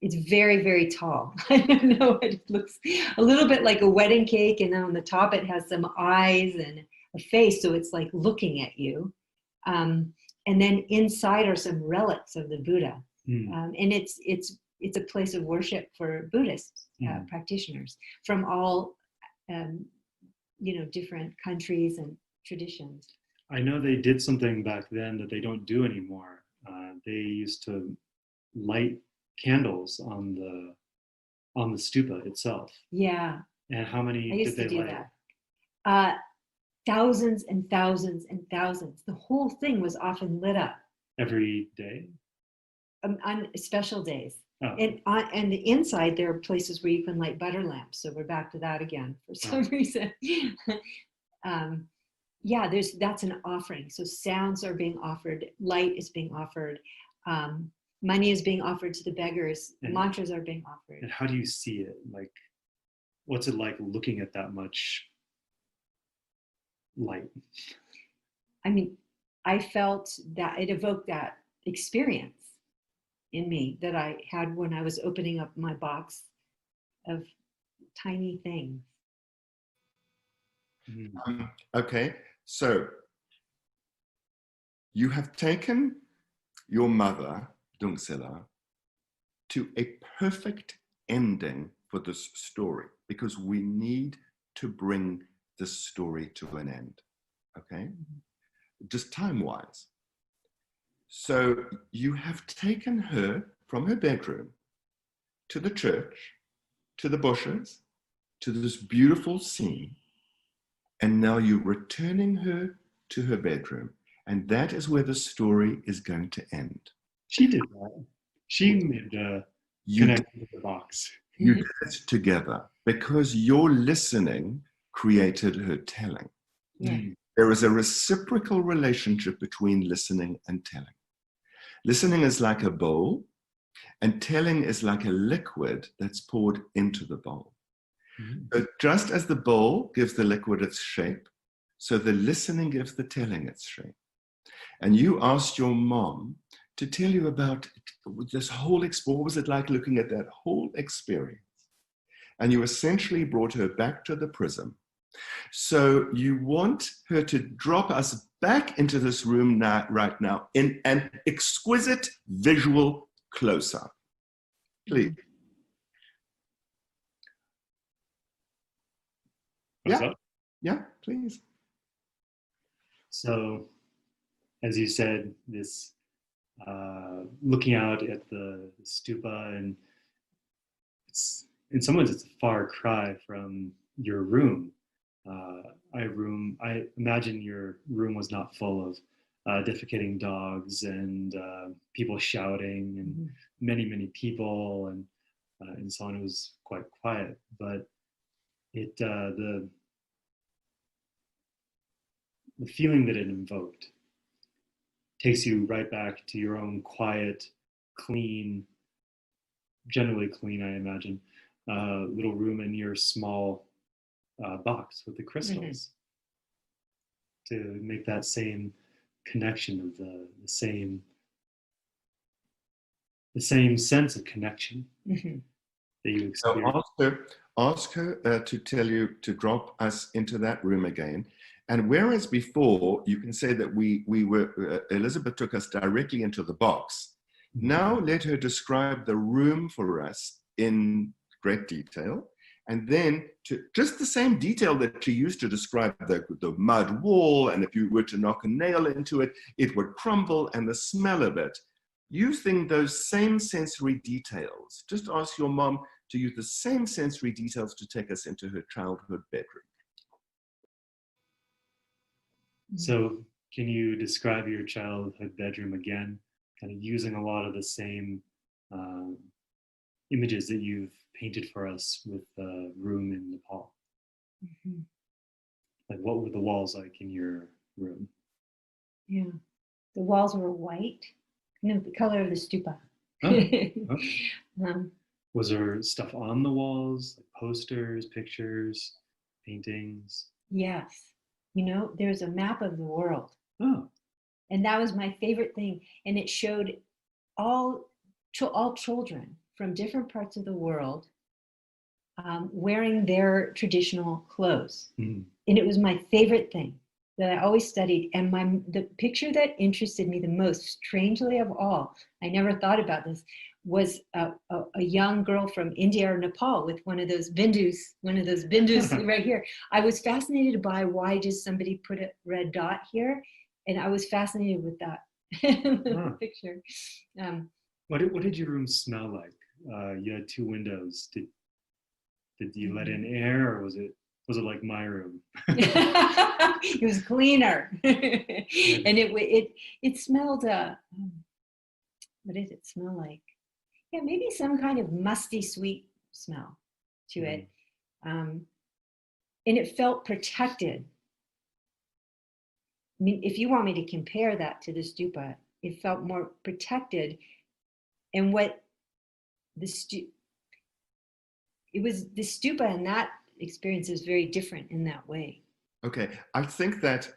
It's very, very tall. I don't know. It looks a little bit like a wedding cake, and then on the top it has some eyes and a face, so it's like looking at you. And then inside are some relics of the Buddha, and it's a place of worship for Buddhist practitioners from all different countries and traditions. I know they did something back then that they don't do anymore. They used to light candles on the stupa itself. Yeah. And how many did they light? That. Thousands and thousands and thousands. The whole thing was often lit up. Every day? On special days. Oh. And the inside, there are places where you can light butter lamps. So we're back to that again for some reason. Yeah, that's an offering. So sounds are being offered, light is being offered, money is being offered to the beggars, mantras are being offered. And how do you see it? Like, what's it like looking at that much light? I mean, I felt that it evoked that experience in me that I had when I was opening up my box of tiny things. Okay, so you have taken your mother, Dungsela, to a perfect ending for this story, because we need to bring this story to an end, okay? Just time-wise. So you have taken her from her bedroom to the church, to the bushes, to this beautiful scene, and now you're returning her to her bedroom. And that is where the story is going to end. She did that. She made the connection with the box. You did it together because your listening created her telling. Yeah. There is a reciprocal relationship between listening and telling. Listening is like a bowl, and telling is like a liquid that's poured into the bowl. So just as the bowl gives the liquid its shape, so the listening gives the telling its shape. And you asked your mom to tell you about this whole experience. What was it like looking at that whole experience? And you essentially brought her back to the prism. So you want her to drop us back into this room right now in an exquisite visual close-up. Please. Yeah, please. So, as you said, this looking out at the stupa, and it's, in some ways, it's a far cry from your room. I imagine your room was not full of defecating dogs and people shouting and many people and so on. It was quite quiet, but it the feeling that it invoked takes you right back to your own quiet, clean, generally clean, I imagine, little room in your small box with the crystals to make that same connection of the same sense of connection that you experience. So ask her to tell you to drop us into that room again. And whereas before you can say that we were Elizabeth took us directly into the box, now let her describe the room for us in great detail, and then to just the same detail that she used to describe the mud wall, and if you were to knock a nail into it, it would crumble, and the smell of it. Using those same sensory details, just ask your mom to use the same sensory details to take us into her childhood bedroom. So can you describe your childhood bedroom again, kind of using a lot of the same images that you've painted for us with the room in Nepal? Like, what were the walls like in your room? Yeah, the walls were white, the color of the stupa. Was there stuff on the walls, like posters, pictures, paintings? Yes. There's a map of the world. Oh. And that was my favorite thing. And it showed all children from different parts of the world wearing their traditional clothes. And it was my favorite thing that I always studied. And the picture that interested me the most, strangely of all, I never thought about this, was a young girl from India or Nepal with one of those bindus right here. I was fascinated by why does somebody put a red dot here? And I was fascinated with that picture. What did your room smell like? You had 2 windows. Did you let in air, or was it like my room? It was cleaner. And it smelled, what did it smell like? yeah, maybe some kind of musty sweet smell to it. And it felt protected. I mean, if you want me to compare that to the stupa, it felt more protected. And what the stupa in that experience is very different in that way. Okay, I think that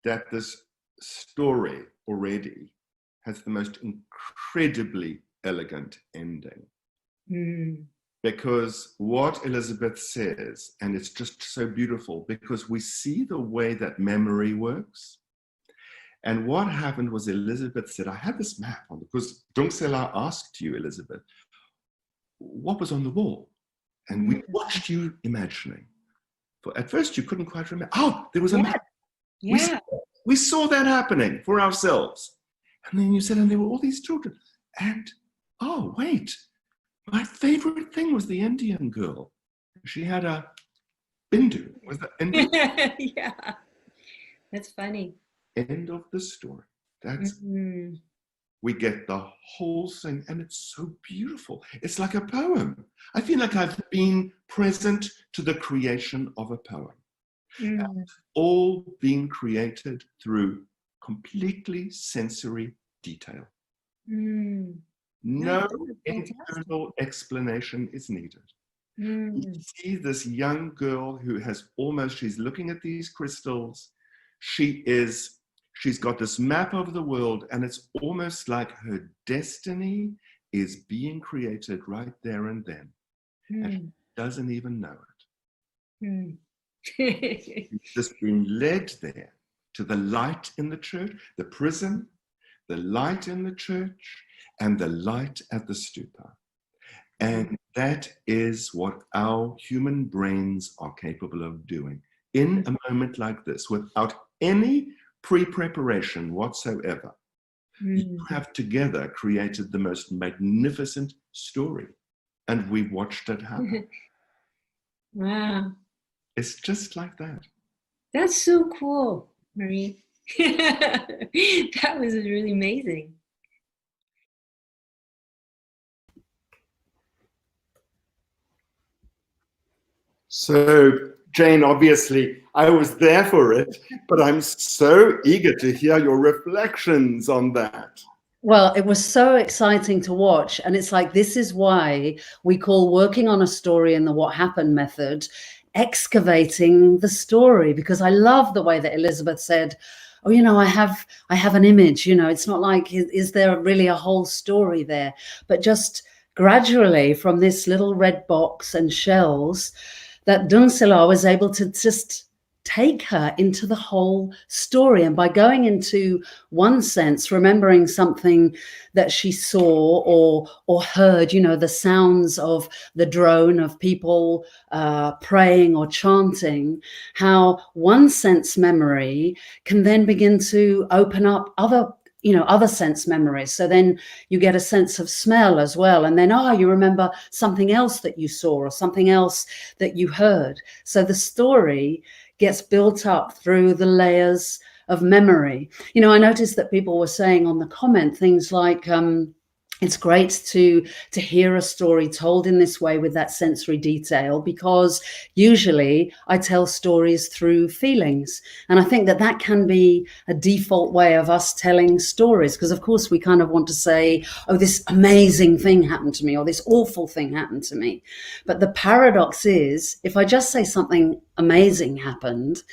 this story already has the most incredibly elegant ending. Because what Elizabeth says, and it's just so beautiful, because we see the way that memory works. And what happened was Elizabeth said, I had this map on, because Dunsela asked you, Elizabeth, what was on the wall? And we watched you imagining. At first, you couldn't quite remember. Oh, there was a map. Yeah. We saw that happening for ourselves. And then you said, and there were all these children. And, oh, wait, my favorite thing was the Indian girl. She had a bindu. Was that Indian? Yeah, that's funny. End of the story. That's we get the whole thing, and it's so beautiful. It's like a poem. I feel like I've been present to the creation of a poem. And it's all being created through completely sensory detail. No internal explanation is needed. You see this young girl who she's looking at these crystals. She's got this map of the world, and it's almost like her destiny is being created right there and then. And she doesn't even know it. She's just been led there to the light in the church, the prison, the light in the church, and the light at the stupa. And that is what our human brains are capable of doing in a moment like this, without any pre-preparation whatsoever. You have together created the most magnificent story, and we watched it happen. Wow. It's just like that. That's so cool, Marie. That was really amazing. So, Jane, obviously, I was there for it, but I'm so eager to hear your reflections on that. Well, it was so exciting to watch. And it's like, this is why we call working on a story in the what happened method excavating the story, because I love the way that Elizabeth said, oh, you know, I have an image, you know, it's not like, is there really a whole story there? But just gradually from this little red box and shells, that Dunsela was able to just take her into the whole story. And by going into one sense, remembering something that she saw or heard, you know, the sounds of the drone of people praying or chanting, how one sense memory can then begin to open up other sense memories. So then you get a sense of smell as well. And then, you remember something else that you saw or something else that you heard. So the story gets built up through the layers of memory. You know, I noticed that people were saying on the comment things like, it's great to hear a story told in this way with that sensory detail, because usually I tell stories through feelings. And I think that can be a default way of us telling stories, because of course we kind of want to say, oh, this amazing thing happened to me, or this awful thing happened to me. But the paradox is, if I just say something amazing happened,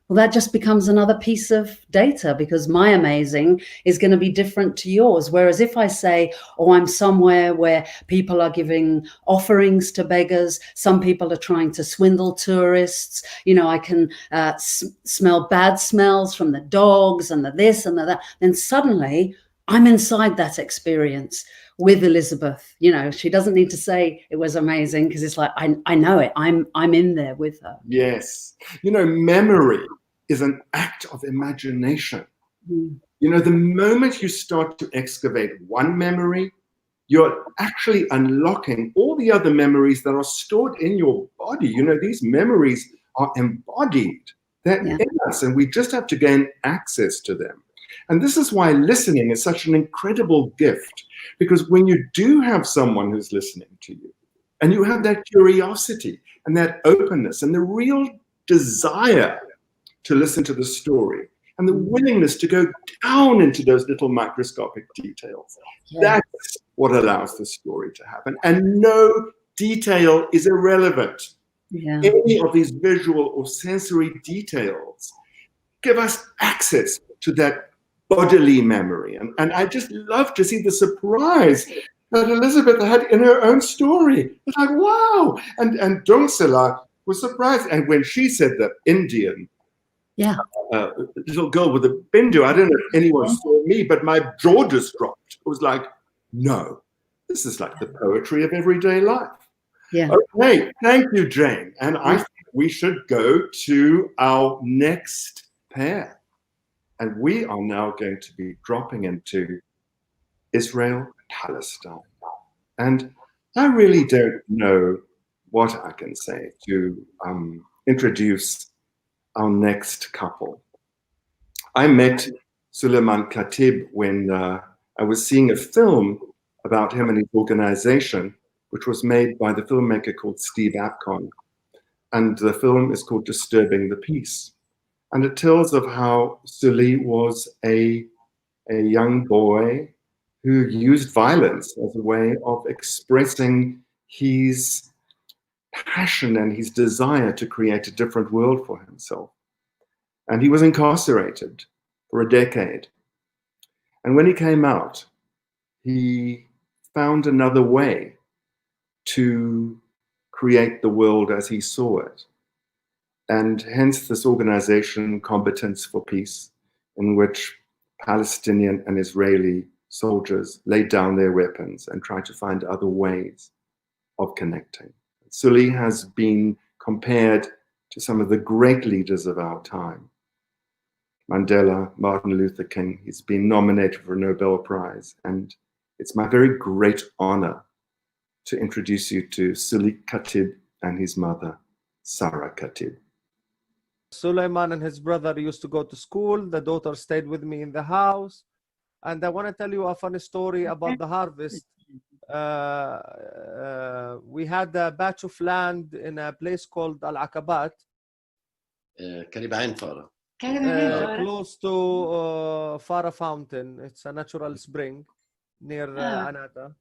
well, that just becomes another piece of data, because my amazing is going to be different to yours. Whereas if I say, oh, I'm somewhere where people are giving offerings to beggars, some people are trying to swindle tourists, you know, I can smell bad smells from the dogs and the this and the that, then suddenly I'm inside that experience with Elizabeth. You know, she doesn't need to say it was amazing, because it's like, I know it. I'm in there with her. Yes. You know, memory is an act of imagination. You know, the moment you start to excavate one memory, you're actually unlocking all the other memories that are stored in your body. You know, these memories are embodied. They're in us, and we just have to gain access to them. And this is why listening is such an incredible gift, because when you do have someone who's listening to you, and you have that curiosity and that openness and the real desire to listen to the story and the willingness to go down into those little microscopic details, that's what allows the story to happen. And no detail is irrelevant. Any of these visual or sensory details give us access to that bodily memory. And I just love to see the surprise that Elizabeth had in her own story. It's like, wow. And Dunsela was surprised. And when she said the Indian little girl with a bindu, I don't know if anyone saw me, but my jaw just dropped. It was like, no, this is like the poetry of everyday life. Okay, thank you, Jane. And I think we should go to our next pair. And we are now going to be dropping into Israel, Palestine. And I really don't know what I can say to introduce our next couple. I met Suleiman Khatib when I was seeing a film about him and his organization, which was made by the filmmaker called Steve Apcon. And the film is called Disturbing the Peace. And it tells of how Suli was a young boy who used violence as a way of expressing his passion and his desire to create a different world for himself. And he was incarcerated for a decade. And when he came out, he found another way to create the world as he saw it. And hence this organization, Combatants for Peace, in which Palestinian and Israeli soldiers laid down their weapons and tried to find other ways of connecting. Suli has been compared to some of the great leaders of our time. Mandela, Martin Luther King, he's been nominated for a Nobel Prize. And it's my very great honor to introduce you to Suli Khatib and his mother, Sarah Khatib. Suleiman and his brother used to go to school. The daughter stayed with me in the house. And I want to tell you a funny story about the harvest. We had a batch of land in a place called Al-Aqabat. Close to Farah Fountain. It's a natural spring near Anata.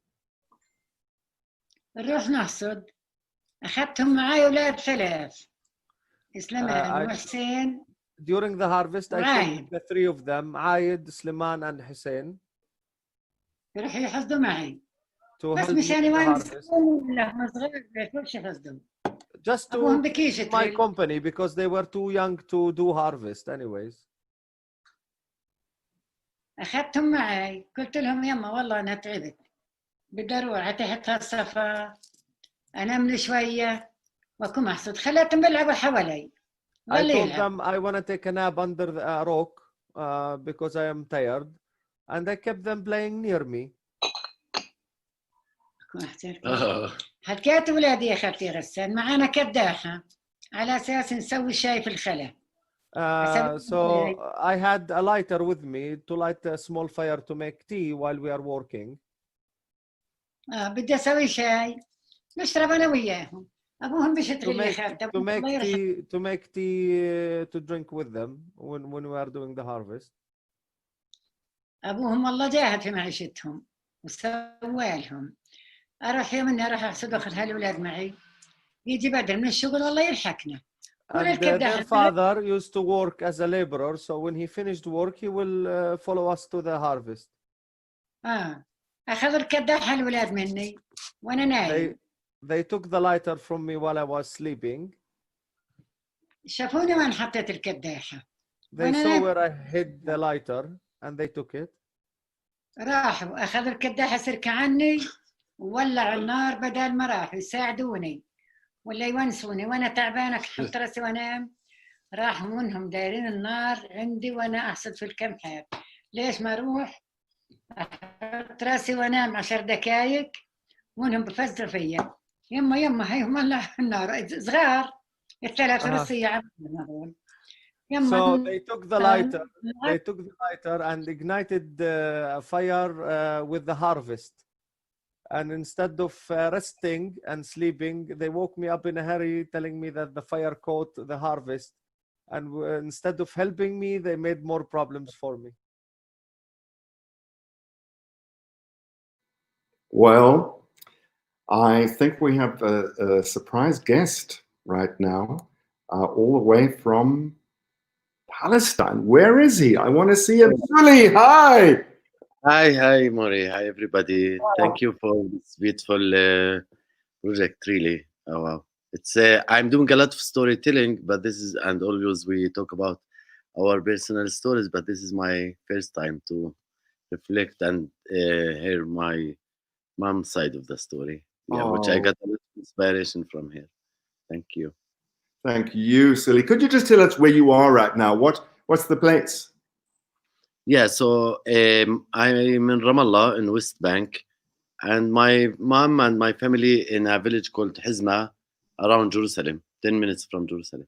نروح نحصد. أخذتهم معي أولاد ثلاث. إسلام وحسين. During the harvest, I took the three of them, Ayed, Sliman, and Hussein. يروحوا يحصدوا معي. To بس help me مشان with the وين harvest. لا صغير بيحصدوا يحصدوا. Just to my company because they were too young to do harvest anyways. أخذتهم معي قلت لهم يما والله أنا تعبت بدي أروح تحت هالصفا أنام لي شوية وأكون أحصد خليتهم بيلعبوا حوالي. I told them I want to take a nap under a rock because I am tired and I kept them playing near me. حكيت ولادي يا خالتي غسان معانا كداحة على أساس نسوي شاي في الخلا. So I had a lighter with me to light a small fire to make tea while we are working. بدي أسوي شاي نشرب أنا وياهم. أبوهم بيشتري لي خالته. To make tea to drink with them when we are doing the harvest. أبوهم والله جاهد في معيشتهم وسوالهم. أروح يوم إني أروح أحصد أخذ هالأولاد معي يجي بدل من الشغل والله يلحقنا. Their father used to work as a laborer, so when he finished work, he will follow us to the harvest. أخذ الكداحة الأولاد مني وأنا نايم. They took the lighter from me while I was sleeping. شافوني وين حطيت الكداحة. They saw where I hid the lighter and they took it. راحوا أخذ الكداحة سرك عني وولع النار بدل ما راحوا يساعدوني ولا يونسوني وانا تعبانه حط راسي وانام. راحوا منهم دايرين النار عندي وانا احصد في الكمحات. ليش ما اروح احط راسي وانام 10 دقائق وانهم بفزروا فيا. يما هي هم النار صغار الثلاث روسية عملنا هذول So they took the lighter. They took the lighter and ignited a fire with the harvest. And instead of resting and sleeping, they woke me up in a hurry, telling me that the fire caught the harvest. And instead of helping me, they made more problems for me. Well, I think we have a surprise guest right now, all the way from Palestine. Where is he? I want to see him. Sully, hi! Hi, Murray. Hi, everybody. Thank you for this beautiful project, really. Oh, wow. It's I'm doing a lot of storytelling, but this is, and always we talk about our personal stories, but this is my first time to reflect and hear my mom's side of the story, which I got a lot of inspiration from here. Thank you. Thank you, Sully. Could you just tell us where you are right now? What's the place? Yeah, so I'm in Ramallah in West Bank, and my mom and my family in a village called Hizma around Jerusalem, 10 minutes from Jerusalem.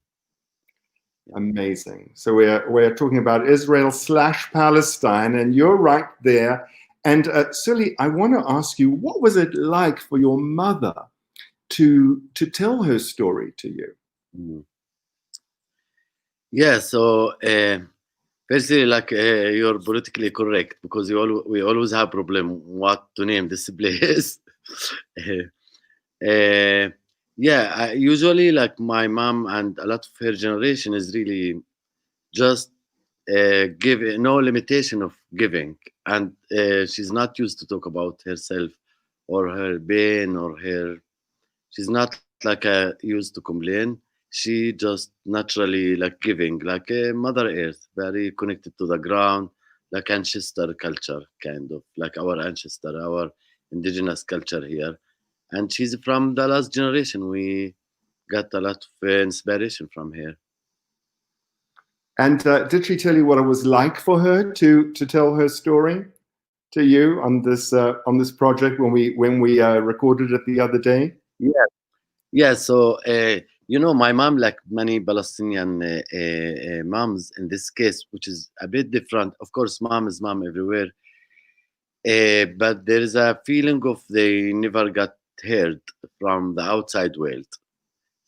Amazing. So we're talking about Israel/Palestine, and you're right there. And Sully, I want to ask you, what was it like for your mother to tell her story to you? Yeah, so firstly, like you're politically correct, because we always have problem what to name this place. Yeah, usually like my mom and a lot of her generation is really just give no limitation of giving, and she's not used to talk about herself or her pain or her. She's not like used to complain. She just naturally like giving, like a Mother Earth, very connected to the ground, like ancestor culture, kind of like our ancestor, our indigenous culture here. And she's from the last generation. We got a lot of inspiration from her. And did she tell you what it was like for her to tell her story to you on this project when we recorded it the other day? Yeah. So you know, my mom, like many Palestinian moms in this case, which is a bit different. Of course, mom is mom everywhere, but there is a feeling of they never got heard from the outside world,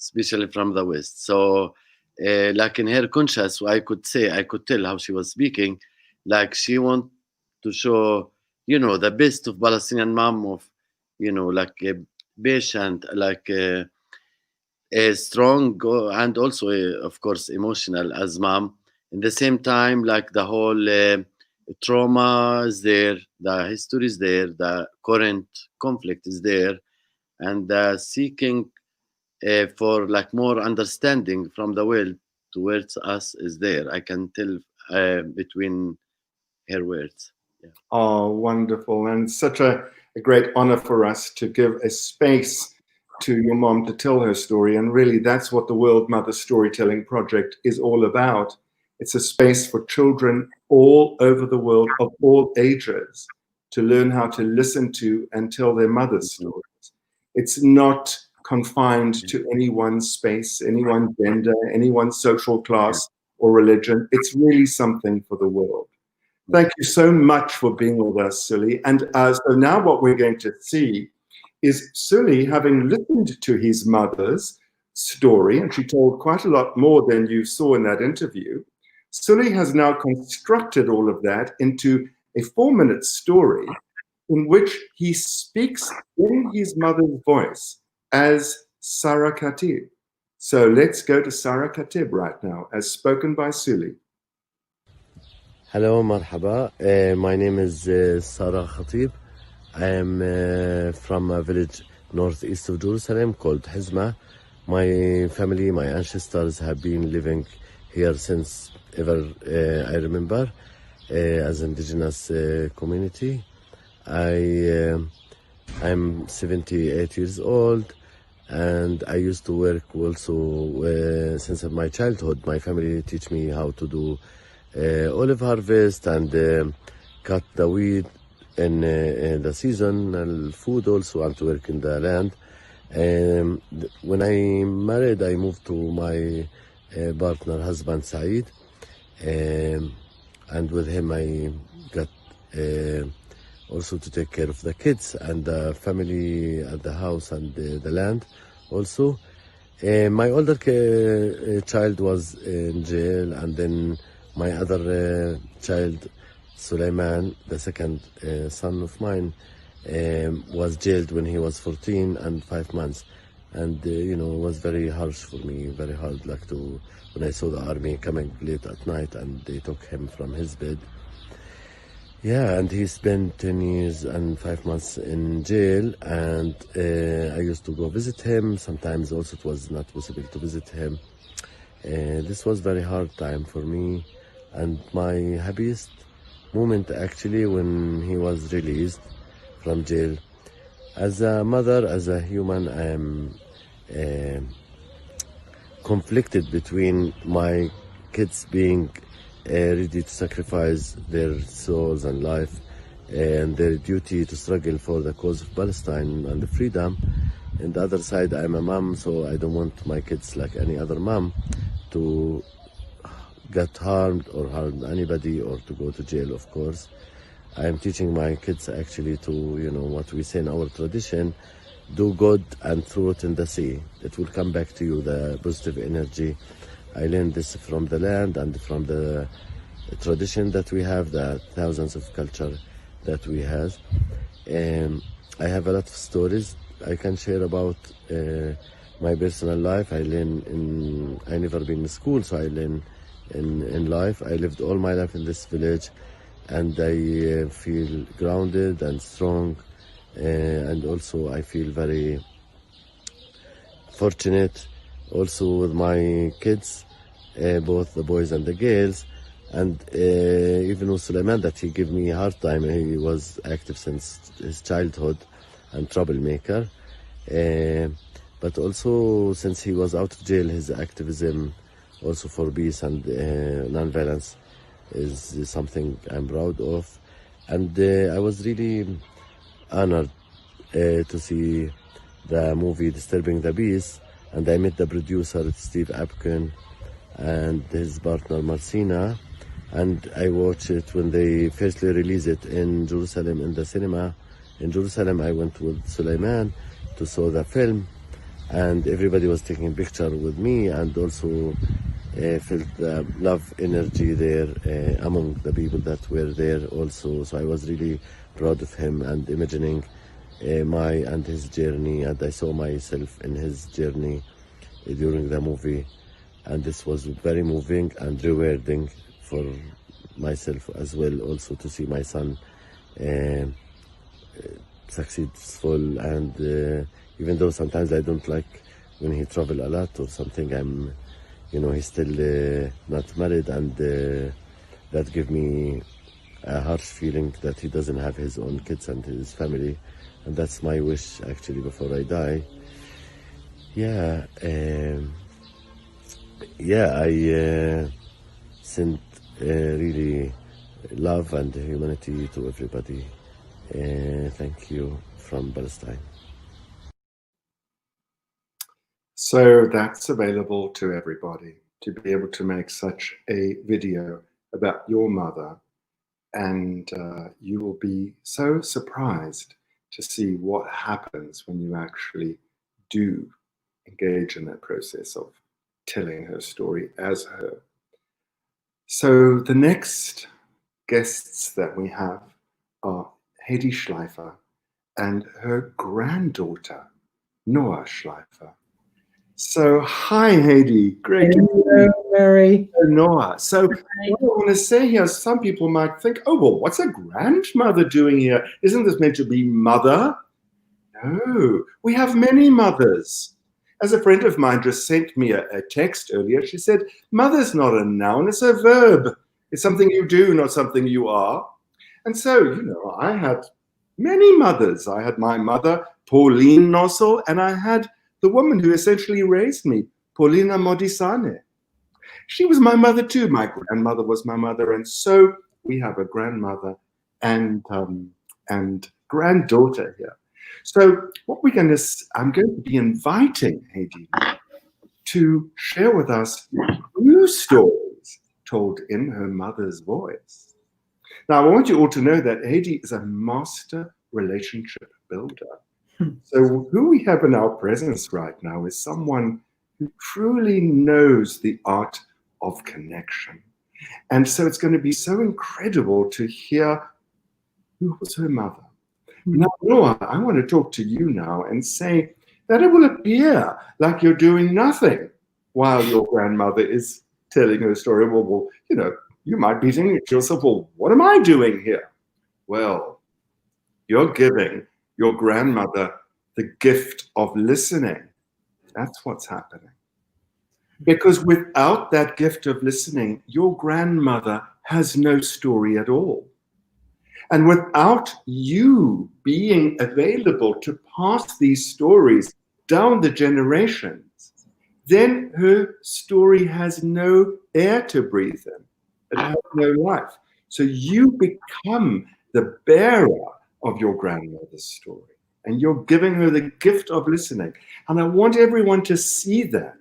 especially from the West. So, like in her conscious, I could tell how she was speaking, like she want to show, you know, the best of Palestinian mom of, you know, like patient, like strong, and also, of course, emotional as mom. In the same time, like the whole trauma is there, the history is there, the current conflict is there, and the seeking for like more understanding from the world towards us is there. I can tell between her words. Yeah. Oh, wonderful. And such a great honor for us to give a space to your mom to tell her story. And really, that's what the World Mother Storytelling Project is all about. It's a space for children all over the world of all ages to learn how to listen to and tell their mother's stories. It's not confined to any one space, any one gender, any one social class or religion. It's really something for the world. Thank you so much for being with us, Sully. And so now what we're going to see is Sully, having listened to his mother's story, and she told quite a lot more than you saw in that interview, Sully has now constructed all of that into a 4-minute story in which he speaks in his mother's voice as Sarah Khatib. So let's go to Sarah Khatib right now, as spoken by Sully. Hello, marhaba. My name is Sarah Khatib. I am from a village northeast of Jerusalem called Hizma. My family, my ancestors have been living here since ever I remember as indigenous community. I'm 78 years old, and I used to work also since my childhood. My family teach me how to do olive harvest and cut the weed in the seasonal food also, and to work in the land. When I married, I moved to my partner husband Saeed, and with him I got also to take care of the kids and the family at the house and the land also. My older child was in jail, and then my other child, Sulaiman, the second son of mine, was jailed when he was 14 and 5 months. And it was very harsh for me, very hard, like when I saw the army coming late at night and they took him from his bed. Yeah, and he spent 10 years and 5 months in jail, and I used to go visit him. Sometimes also it was not possible to visit him. This was very hard time for me, and my happiest moment actually when he was released from jail. As a mother, as a human, I am conflicted between my kids being ready to sacrifice their souls and life and their duty to struggle for the cause of Palestine and the freedom. And the other side, I'm a mom, so I don't want my kids, like any other mom, to get harmed or harm anybody or to go to jail, of course. I am teaching my kids actually to, what we say in our tradition, do good and throw it in the sea. It will come back to you, the positive energy. I learned this from the land and from the tradition that we have, the thousands of culture that we have. I have a lot of stories I can share about my personal life. I never been in school, so I learn in life. I lived all my life in this village, and I feel grounded and strong, and also I feel very fortunate also with my kids, both the boys and the girls. And even with Sulaiman, that he gave me a hard time. He was active since his childhood and troublemaker. But also since he was out of jail, his activism also for peace and non-violence is something I'm proud of. And I was really honored to see the movie Disturbing the Peace, and I met the producer Steve Apkin and his partner Marcina, and I watched it when they firstly released it in Jerusalem in the cinema. In Jerusalem, I went with Sulaiman to saw the film, and everybody was taking a picture with me, and also felt the love energy there among the people that were there also. So I was really proud of him and imagining my and his journey, and I saw myself in his journey during the movie, and this was very moving and rewarding for myself as well, also to see my son successful. And even though sometimes I don't like when he travel a lot or something, he's still not married, and that give me a harsh feeling that he doesn't have his own kids and his family, and that's my wish actually before I die. I send really love and humanity to everybody. Thank you from Palestine. So that's available to everybody, to be able to make such a video about your mother, and you will be so surprised to see what happens when you actually do engage in that process of telling her story as her. So the next guests that we have are Heidi Schleifer and her granddaughter, Noah Schleifer. So hi, Heidi. Great. Hello, Murray. Noah. So what I want to say here, some people might think, oh, well, what's a grandmother doing here? Isn't this meant to be mother? No, we have many mothers. As a friend of mine just sent me a text earlier, she said, mother's not a noun, it's a verb. It's something you do, not something you are. And so, I had many mothers. I had my mother, Pauline Nossel, and I had the woman who essentially raised me, Paulina Modisane. She was my mother too. My grandmother was my mother. And so we have a grandmother and granddaughter here. So what I'm going to be inviting Heidi to share with us 2 stories told in her mother's voice. Now, I want you all to know that Heidi is a master relationship builder. So who we have in our presence right now is someone who truly knows the art of connection. And so it's going to be so incredible to hear who was her mother. Now, Noah, I want to talk to you now and say that it will appear like you're doing nothing while your grandmother is telling her story. Well, you know, you might be thinking to yourself, well, what am I doing here? Well, you're giving your grandmother the gift of listening. That's what's happening. Because without that gift of listening, your grandmother has no story at all. And without you being available to pass these stories down the generations, then her story has no air to breathe in. It has no life. So you become the bearer of your grandmother's story. And you're giving her the gift of listening. And I want everyone to see that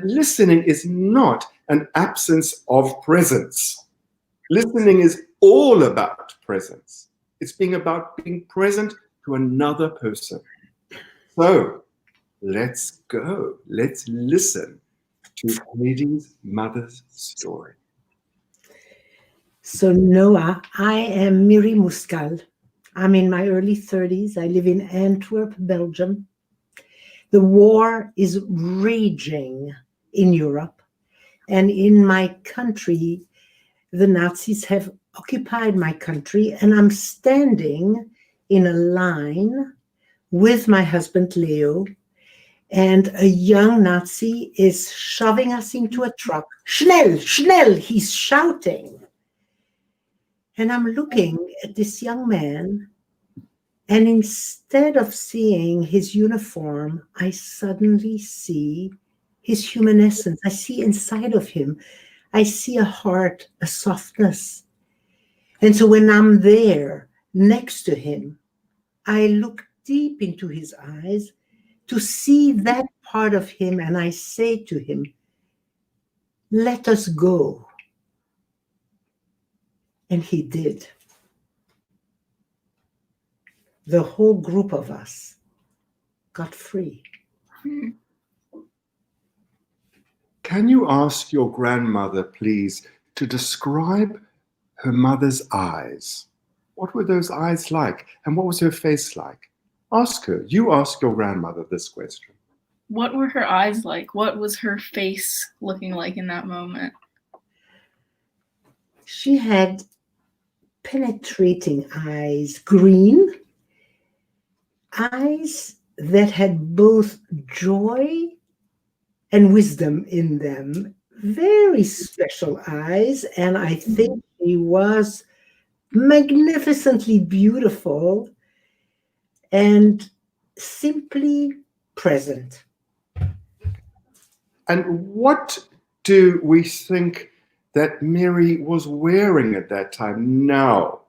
listening is not an absence of presence. Listening is all about presence. It's being present to another person. So let's go. Let's listen to Heidi's mother's story. So Noah, I am Murray Nossel. I'm in my early 30s. I live in Antwerp, Belgium. The war is raging in Europe. And in my country, the Nazis have occupied my country, and I'm standing in a line with my husband, Leo, and a young Nazi is shoving us into a truck. Schnell, schnell, he's shouting. And I'm looking at this young man, and instead of seeing his uniform, I suddenly see his human essence. I see inside of him. I see a heart, a softness. And so when I'm there next to him, I look deep into his eyes to see that part of him, and I say to him, let us go. And he did. The whole group of us got free. Can you ask your grandmother, please, to describe her mother's eyes? What were those eyes like? And what was her face like? Ask her. You ask your grandmother this question. What were her eyes like? What was her face looking like in that moment? She had penetrating eyes, green, eyes that had both joy and wisdom in them. Very special eyes, and I think she was magnificently beautiful and simply present. And what do we think that Mary was wearing at that time? Now,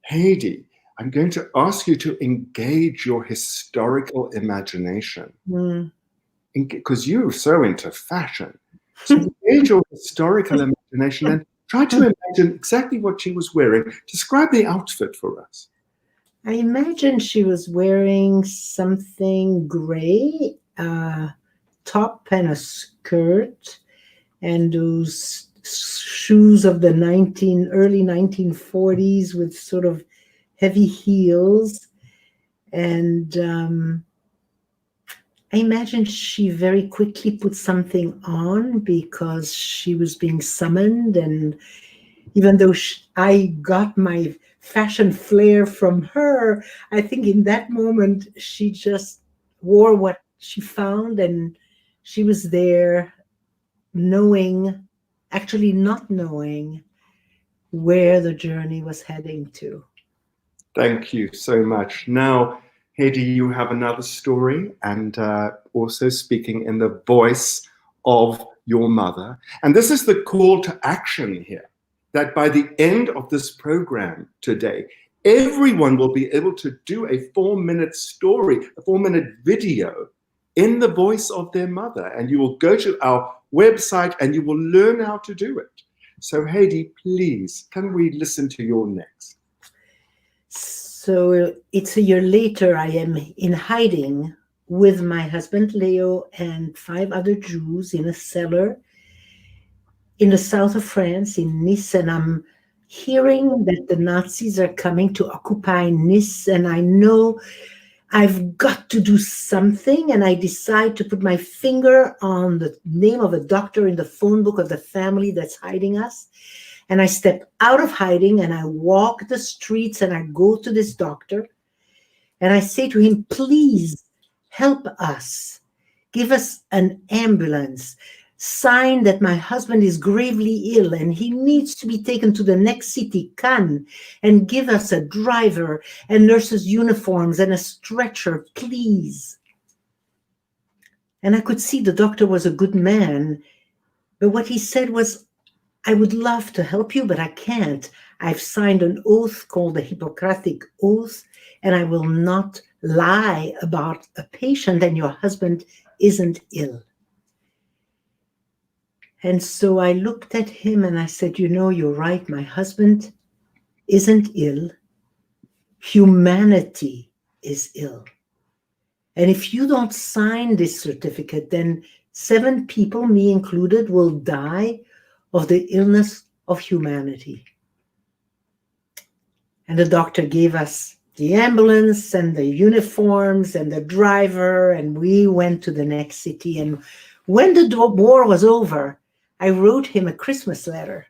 Heidi, I'm going to ask you to engage your historical imagination. Because you're so into fashion. So engage your historical imagination and try to imagine exactly what she was wearing. Describe the outfit for us. I imagine she was wearing something gray, top and a skirt, and those shoes of the early 1940s with sort of heavy heels. And I imagine she very quickly put something on because she was being summoned. And even though I got my fashion flair from her, I think in that moment she just wore what she found, and she was there actually not knowing where the journey was heading to. Thank you so much. Now, Heidi, you have another story, and also speaking in the voice of your mother. And this is the call to action here, that by the end of this program today, everyone will be able to do a 4-minute story, a 4-minute video in the voice of their mother. And you will go to our website and you will learn how to do it. So Heidi, please, can we listen to your next? So it's a year later. I am in hiding with my husband Leo and 5 other Jews in a cellar in the south of France, in Nice, and I'm hearing that the Nazis are coming to occupy Nice, and I know I've got to do something, and I decide to put my finger on the name of a doctor in the phone book of the family that's hiding us. And I step out of hiding and I walk the streets and I go to this doctor and I say to him, please help us. Give us an ambulance. Sign that my husband is gravely ill and he needs to be taken to the next city, Cannes, and give us a driver and nurses' uniforms and a stretcher, please. And I could see the doctor was a good man, but what he said was, I would love to help you, but I can't. I've signed an oath called the Hippocratic Oath, and I will not lie about a patient, and your husband isn't ill. And so I looked at him and I said, you know, you're right. My husband isn't ill. Humanity is ill. And if you don't sign this certificate, then 7 people, me included, will die of the illness of humanity. And the doctor gave us the ambulance and the uniforms and the driver, and we went to the next city. And when the war was over, I wrote him a Christmas letter.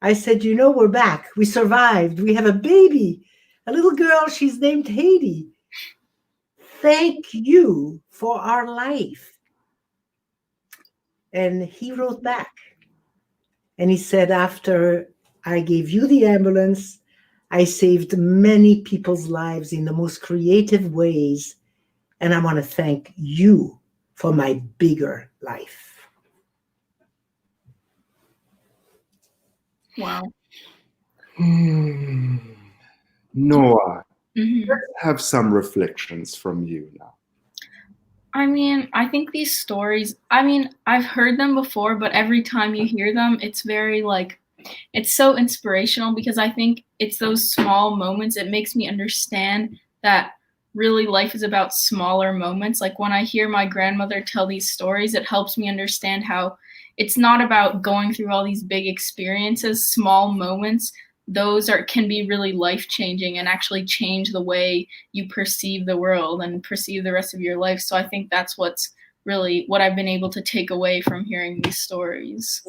I said, you know, we're back. We survived. We have a baby, a little girl. She's named Heidi. Thank you for our life. And he wrote back. And he said, after I gave you the ambulance, I saved many people's lives in the most creative ways. And I want to thank you for my bigger life. Wow. Noah, Mm-hmm. let's have some reflections from you now. I mean, I think these stories, I mean, I've heard them before, but every time you hear them, it's very like, it's so inspirational because I think it's those small moments. It makes me understand that really life is about smaller moments. Like when I hear my grandmother tell these stories, it helps me understand how it's not about going through all these big experiences, small moments. Those can be really life-changing and actually change the way you perceive the world and perceive the rest of your life. So I think that's what's really what I've been able to take away from hearing these stories.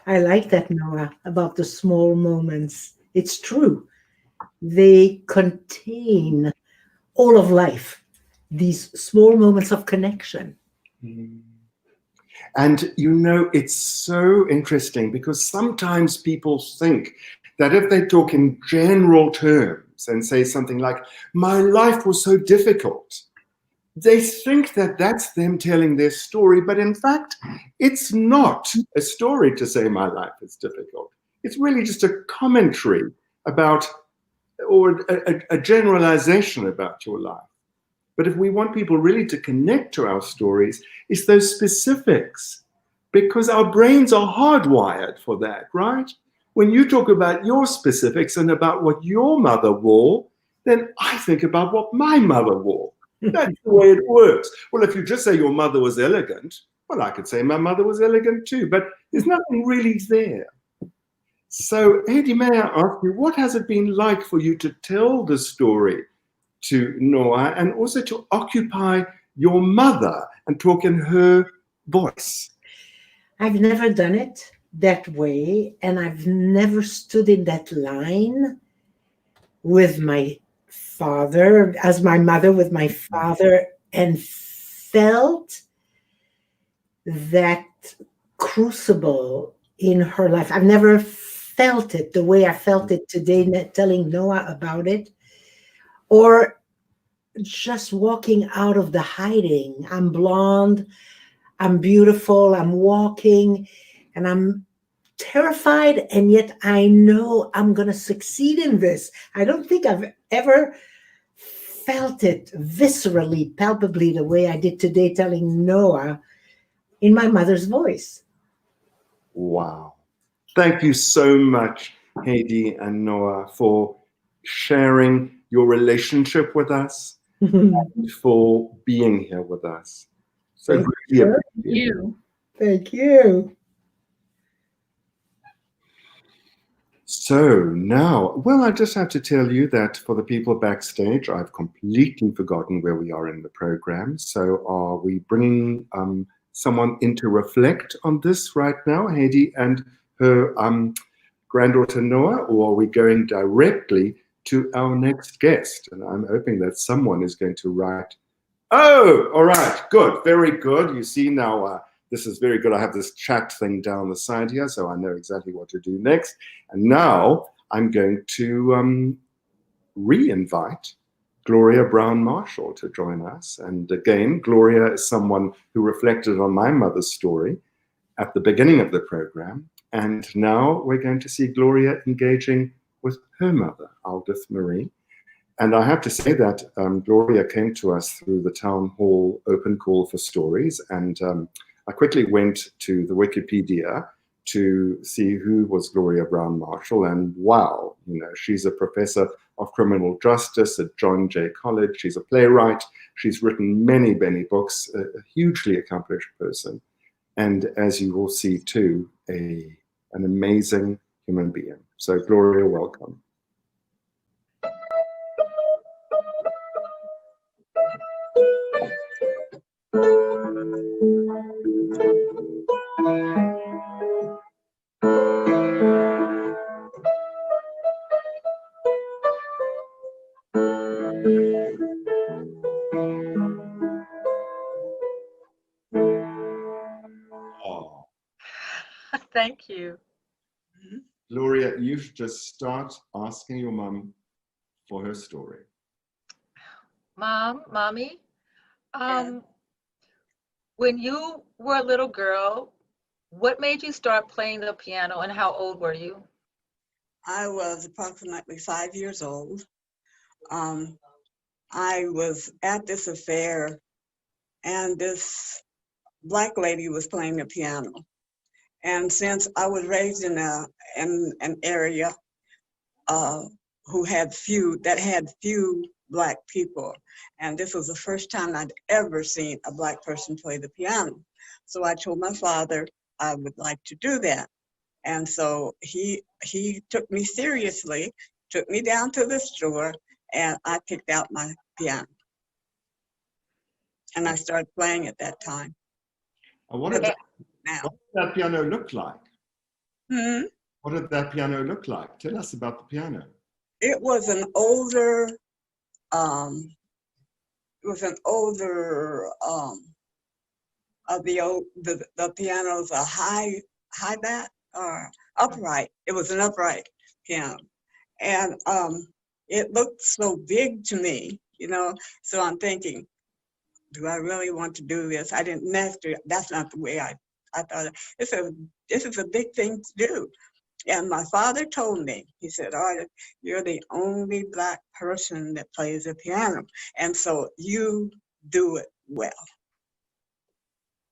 I like that, Noah, about the small moments. It's true. They contain all of life, these small moments of connection. And you know, it's so interesting because sometimes people think that if they talk in general terms and say something like, my life was so difficult, they think that that's them telling their story. But in fact, it's not a story to say my life is difficult. It's really just a commentary about, or a generalization about your life. But if we want people really to connect to our stories, it's those specifics, because our brains are hardwired for that, right? When you talk about your specifics and about what your mother wore, then I think about what my mother wore. That's the way it works. Well, if you just say your mother was elegant, well, I could say my mother was elegant too, but there's nothing really there. So, Heidi, may I ask you, what has it been like for you to tell the story to Noah and also to occupy your mother and talk in her voice? I've never done it that way, and I've never stood in that line with my father, as my mother with my father, and felt that crucible in her life. I've never felt it the way I felt it today, telling Noah about it, or just walking out of the hiding. I'm blonde, I'm beautiful, I'm walking, and I'm terrified, and yet I know I'm going to succeed in this. I don't think I've ever felt it viscerally, palpably, the way I did today, telling Noah in my mother's voice. Wow. Thank you so much, Heidi and Noah, for sharing your relationship with us and for being here with us. So Thank greatly you. appreciated. Thank you. So now, well, I just have to tell you that for the people backstage, I've completely forgotten where we are in the program. So are we bringing someone in to reflect on this right now, Heidi and her granddaughter Noah, or are we going directly to our next guest? And I'm hoping that someone is going to write. Oh, all right, good, very good. You see now, this is very good. I have this chat thing down the side here, so I know exactly what to do next. And now I'm going to re-invite Gloria Brown Marshall to join us. And again, Gloria is someone who reflected on my mother's story at the beginning of the program. And now we're going to see Gloria engaging with her mother, Aldith Marie. And I have to say that Gloria came to us through the town hall open call for stories. And I quickly went to the Wikipedia to see who was Gloria Brown Marshall. And wow, you know, she's a professor of criminal justice at John Jay College. She's a playwright. She's written many, many books, a hugely accomplished person. And as you will see too, an amazing human being. So Gloria, welcome. Oh. Thank you. Gloria, you should just start asking your mom for her story. Mommy, when you were a little girl, what made you start playing the piano and how old were you? I was approximately 5 years old. I was at this affair and this Black lady was playing the piano. And since I was raised in an area that had few Black people, and this was the first time I'd ever seen a Black person play the piano. So I told my father I would like to do that. And so he took me seriously, took me down to the store, and I picked out my piano. And I started playing at that time. What did that piano look like? What did that piano look like? Tell us about the piano. It was an older, of the pianos, a high back or upright. It was an upright piano. And it looked so big to me, you know, so I'm thinking, do I really want to do this? I didn't master it. That's not the way I thought. This is a big thing to do. And my father told me, he said, oh, you're the only Black person that plays the piano. And so you do it well.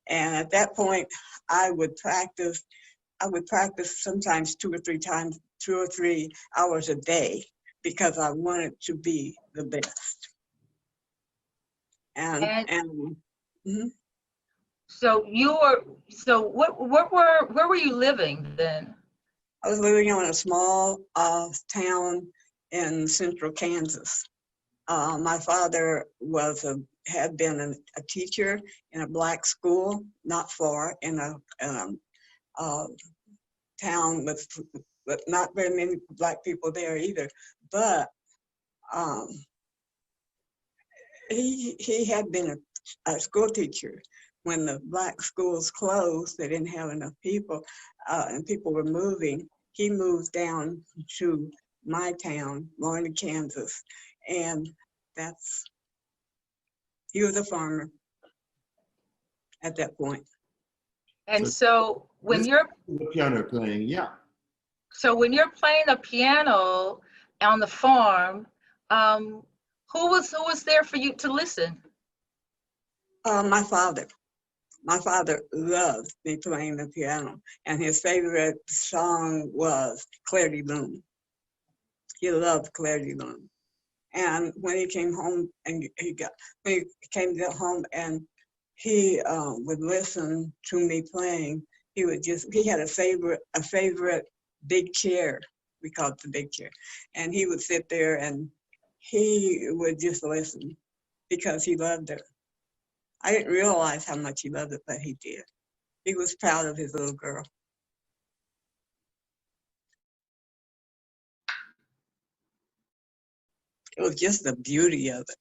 And at that point, I would practice sometimes 2 or 3 hours a day because I wanted to be the best. So where were you living then? I was living in a small town in central Kansas. My father had been a teacher in a Black school, not far, in a town with not very many Black people there either. But he had been a school teacher. When the Black schools closed, they didn't have enough people, and people were moving. He moved down to my town, Lorna, Kansas, and he was a farmer at that point. And so when you're the piano playing, yeah. So when you're playing a piano on the farm, who was there for you to listen? My father. my father loved me playing the piano, and his favorite song was Claire de Lune. He loved Claire de Lune. And when he came home and when he came to home and he would listen to me playing, he had a favorite big chair. We called it the big chair. And he would sit there and he would just listen because he loved it. I didn't realize how much he loved it, but he did. He was proud of his little girl. It was just the beauty of it.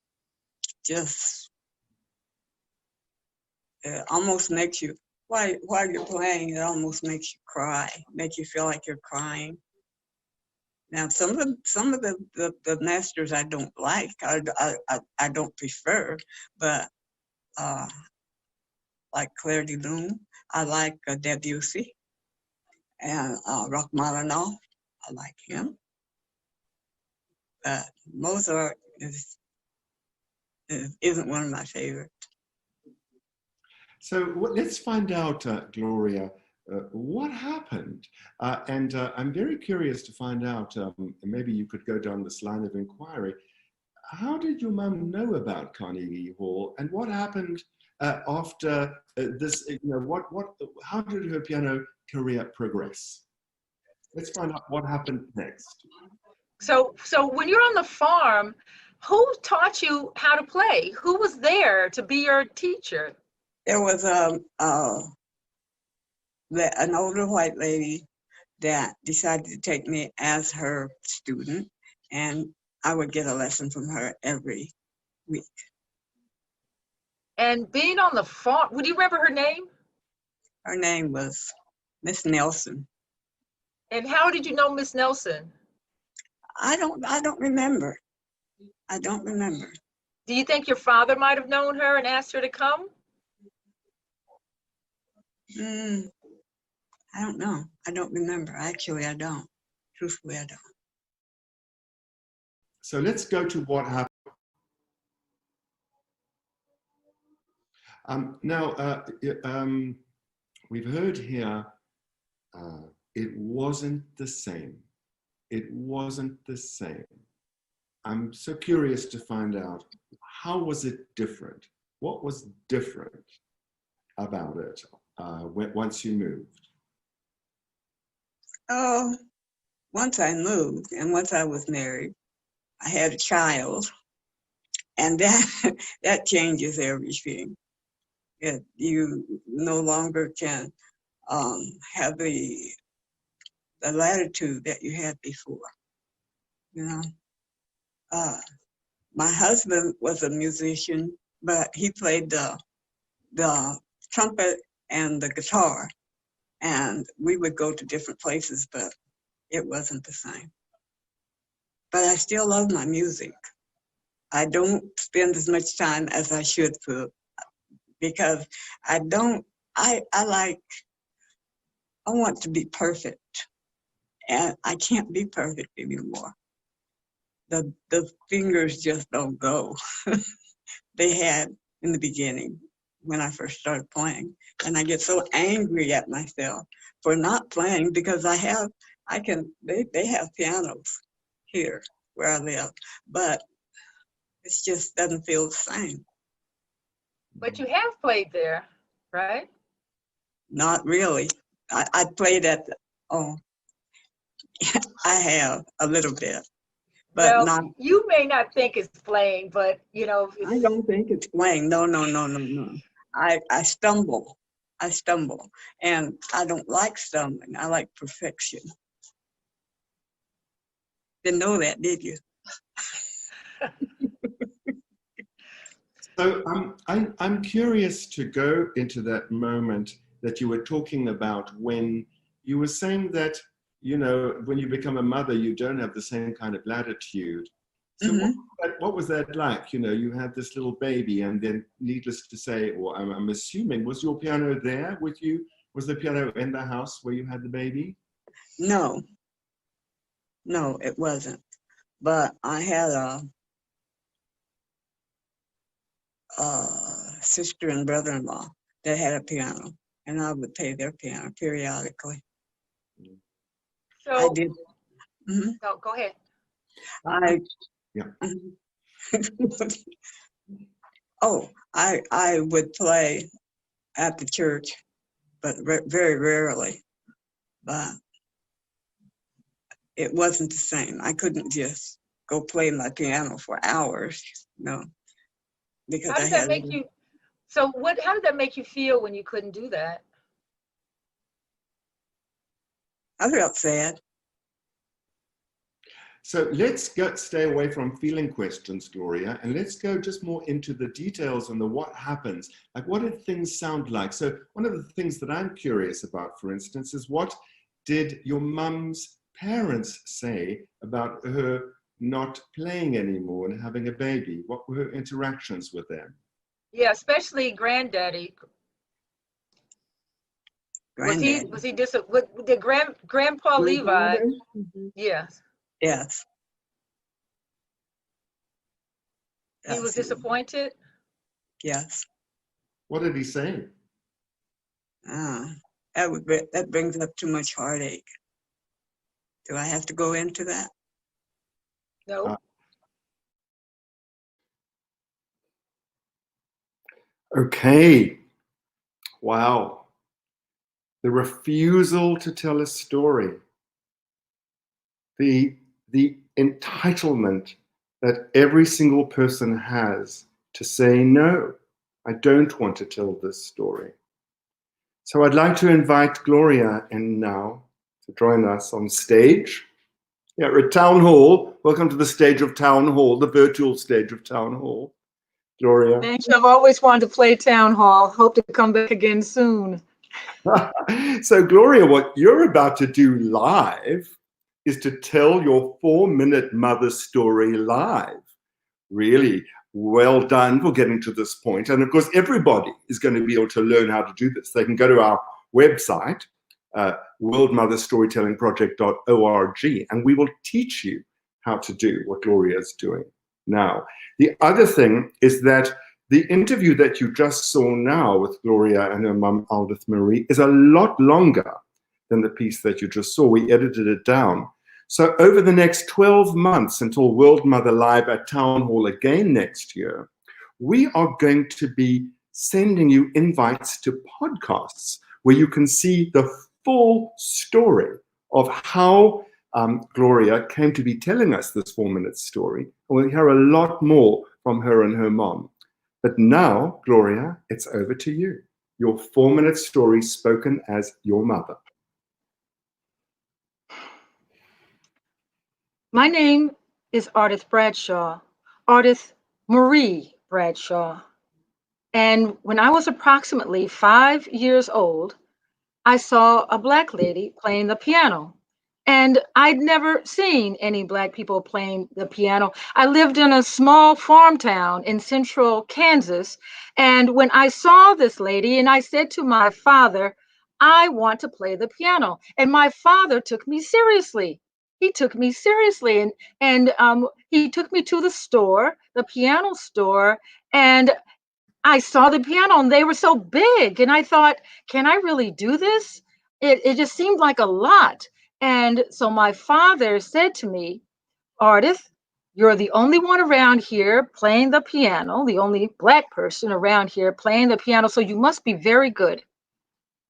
Just, it almost makes you, while you're playing, it almost makes you cry, make you feel like you're crying. Now, some of the masters I don't like, I don't prefer, but like Claire de Lune, I like Debussy, and Rachmaninoff, I like him. But Mozart isn't one of my favorites. So let's find out, Gloria, what happened? And I'm very curious to find out, maybe you could go down this line of inquiry. How did your mum know about Carnegie Hall, and what happened after this? You know, how did her piano career progress? Let's find out what happened next. So when you're on the farm, who taught you how to play? Who was there to be your teacher? There was an older white lady that decided to take me as her student, and I would get a lesson from her every week. And being on the farm, would you remember her name? Her name was Miss Nelson. And how did you know Miss Nelson? I don't remember. I don't remember. Do you think your father might have known her and asked her to come? I don't know. I don't remember. Actually, I don't. Truthfully, I don't. So let's go to what happened. Now, we've heard here, it wasn't the same. It wasn't the same. I'm so curious to find out, how was it different? What was different about it once you moved? Oh, once I moved and once I was married, I had a child, and that changes everything. You no longer can have the latitude that you had before. You know, my husband was a musician, but he played the trumpet and the guitar, and we would go to different places, but it wasn't the same. But I still love my music. I don't spend as much time as I should because I want to be perfect, and I can't be perfect anymore. The fingers just don't go. They had in the beginning when I first started playing, and I get so angry at myself for not playing because they have pianos here where I live, but it just doesn't feel the same. But you have played there, right? Not really. I played at I have a little bit, but well, not. You may not think it's playing, but you know. I don't think it's playing. No. I stumble, and I don't like stumbling. I like perfection. Didn't know that, did you? So I'm curious to go into that moment that you were talking about when you were saying that, you know, when you become a mother, you don't have the same kind of latitude. So what was that like? You know, you had this little baby, and then needless to say, or I'm assuming, was your piano there with you? Was the piano in the house where you had the baby? No, it wasn't. But I had a sister and brother-in-law that had a piano, and I would play their piano periodically. So I did. Mhm. no, go ahead. Oh, I would play at the church, but very rarely. But it wasn't the same. I couldn't just go play my piano for hours, no, because How I did that had. make you? So how did that make you feel when you couldn't do that? I felt sad. So let's stay away from feeling questions, Gloria, and let's go just more into the details and the what happens. Like, what did things sound like? So one of the things that I'm curious about, for instance, is what did your mum's parents say about her not playing anymore and having a baby? What were her interactions with them? Yeah, especially granddaddy. Granddaddy. Was he did Grandpa Levi? Yes. Yes. He was disappointed? Yes. What did he say? That brings up too much heartache. Do I have to go into that? No. Okay. Wow. The refusal to tell a story. The entitlement that every single person has to say, no, I don't want to tell this story. So I'd like to invite Gloria in now to join us on stage. Yeah, we're at Town Hall. Welcome to the stage of Town Hall, the virtual stage of Town Hall. Gloria. Thank you. I've always wanted to play Town Hall. Hope to come back again soon. So Gloria, what you're about to do live is to tell your 4-minute mother story live. Really well done for getting to this point. And of course, everybody is going to be able to learn how to do this. They can go to our website, worldmotherstorytellingproject.org, and we will teach you how to do what Gloria is doing now. The other thing is that the interview that you just saw now with Gloria and her mum, Aldith Marie, is a lot longer than the piece that you just saw. We edited it down. So over the next 12 months until World Mother Live at Town Hall again next year, we are going to be sending you invites to podcasts where you can see the full story of how Gloria came to be telling us this 4-minute story. And we'll hear a lot more from her and her mom. But now, Gloria, it's over to you. Your 4-minute story spoken as your mother. My name is Ardith Bradshaw, Ardith Marie Bradshaw. And when I was approximately 5 years old, I saw a Black lady playing the piano. And I'd never seen any Black people playing the piano. I lived in a small farm town in central Kansas. And when I saw this lady, and I said to my father, I want to play the piano. And my father took me seriously. He took me seriously. And he took me to the store, the piano store, and I saw the piano and they were so big. And I thought, can I really do this? It just seemed like a lot. And so my father said to me, Ardith, you're the only one around here playing the piano, the only Black person around here playing the piano. So you must be very good.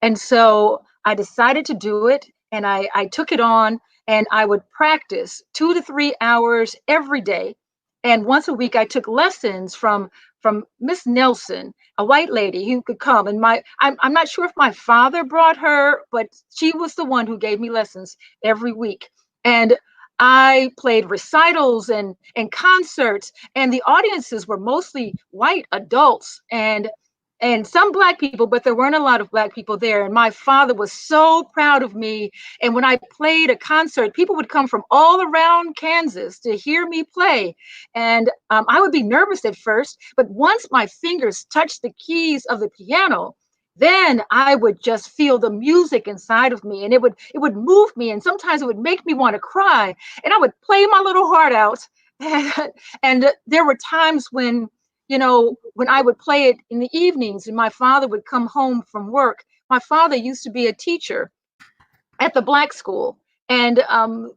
And so I decided to do it, and I took it on, and I would practice 2 to 3 hours every day. And once a week, I took lessons from Miss Nelson, a white lady who could come. And I'm not sure if my father brought her, but she was the one who gave me lessons every week. And I played recitals and concerts, and the audiences were mostly white adults and some Black people, but there weren't a lot of Black people there. And my father was so proud of me. And when I played a concert, people would come from all around Kansas to hear me play. And I would be nervous at first, but once my fingers touched the keys of the piano, then I would just feel the music inside of me, and it would move me. And sometimes it would make me want to cry. And I would play my little heart out. And there were times when, when I would play it in the evenings and my father would come home from work, my father used to be a teacher at the black school and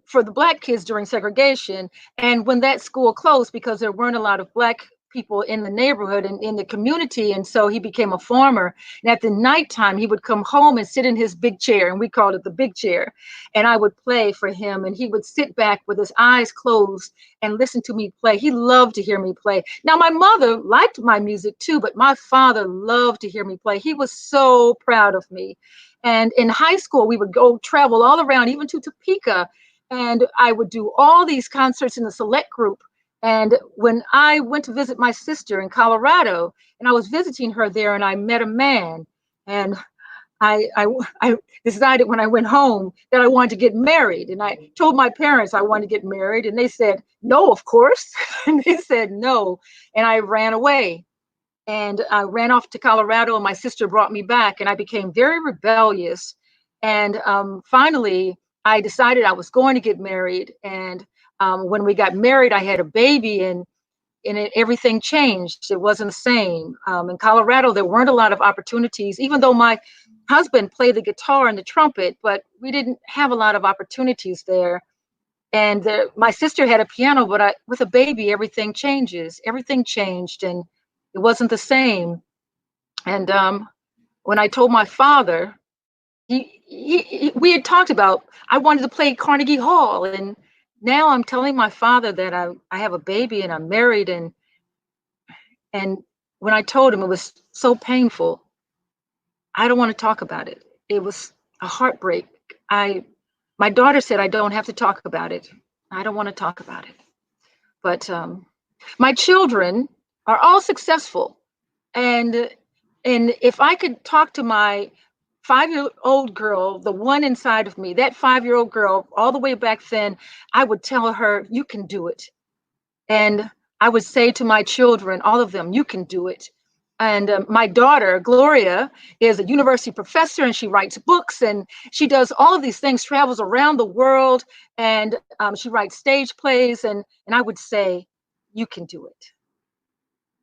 for the black kids during segregation. And when that school closed, because there weren't a lot of black people in the neighborhood and in the community, and so he became a farmer. And at the nighttime, he would come home and sit in his big chair, and we called it the big chair. And I would play for him, and he would sit back with his eyes closed and listen to me play. He loved to hear me play. Now, my mother liked my music too, but my father loved to hear me play. He was so proud of me. And in high school, we would go travel all around, even to Topeka, and I would do all these concerts in the select group. And when I went to visit my sister in Colorado, and I was visiting her there, and I met a man, and I decided when I went home that I wanted to get married. And I told my parents I wanted to get married, and they said, no, of course. And they said no, and I ran away. And I ran off to Colorado, and my sister brought me back, and I became very rebellious. And finally, I decided I was going to get married. And when we got married, I had a baby, and everything changed. It wasn't the same. In Colorado, there weren't a lot of opportunities, even though my husband played the guitar and the trumpet, but we didn't have a lot of opportunities there. And my sister had a piano, but with a baby, everything changes. Everything changed, and it wasn't the same. And when I told my father, we had talked about, I wanted to play Carnegie Hall. And now I'm telling my father that I have a baby and I'm married. And when I told him, it was so painful. I don't want to talk about it. It was a heartbreak. My daughter said, I don't have to talk about it. I don't want to talk about it. But my children are all successful. And if I could talk to my 5-year-old girl, the one inside of me, that 5-year-old girl, all the way back then, I would tell her, you can do it. And I would say to my children, all of them, you can do it. And my daughter, Gloria, is a university professor, and she writes books, and she does all of these things, travels around the world, and she writes stage plays. And I would say, you can do it.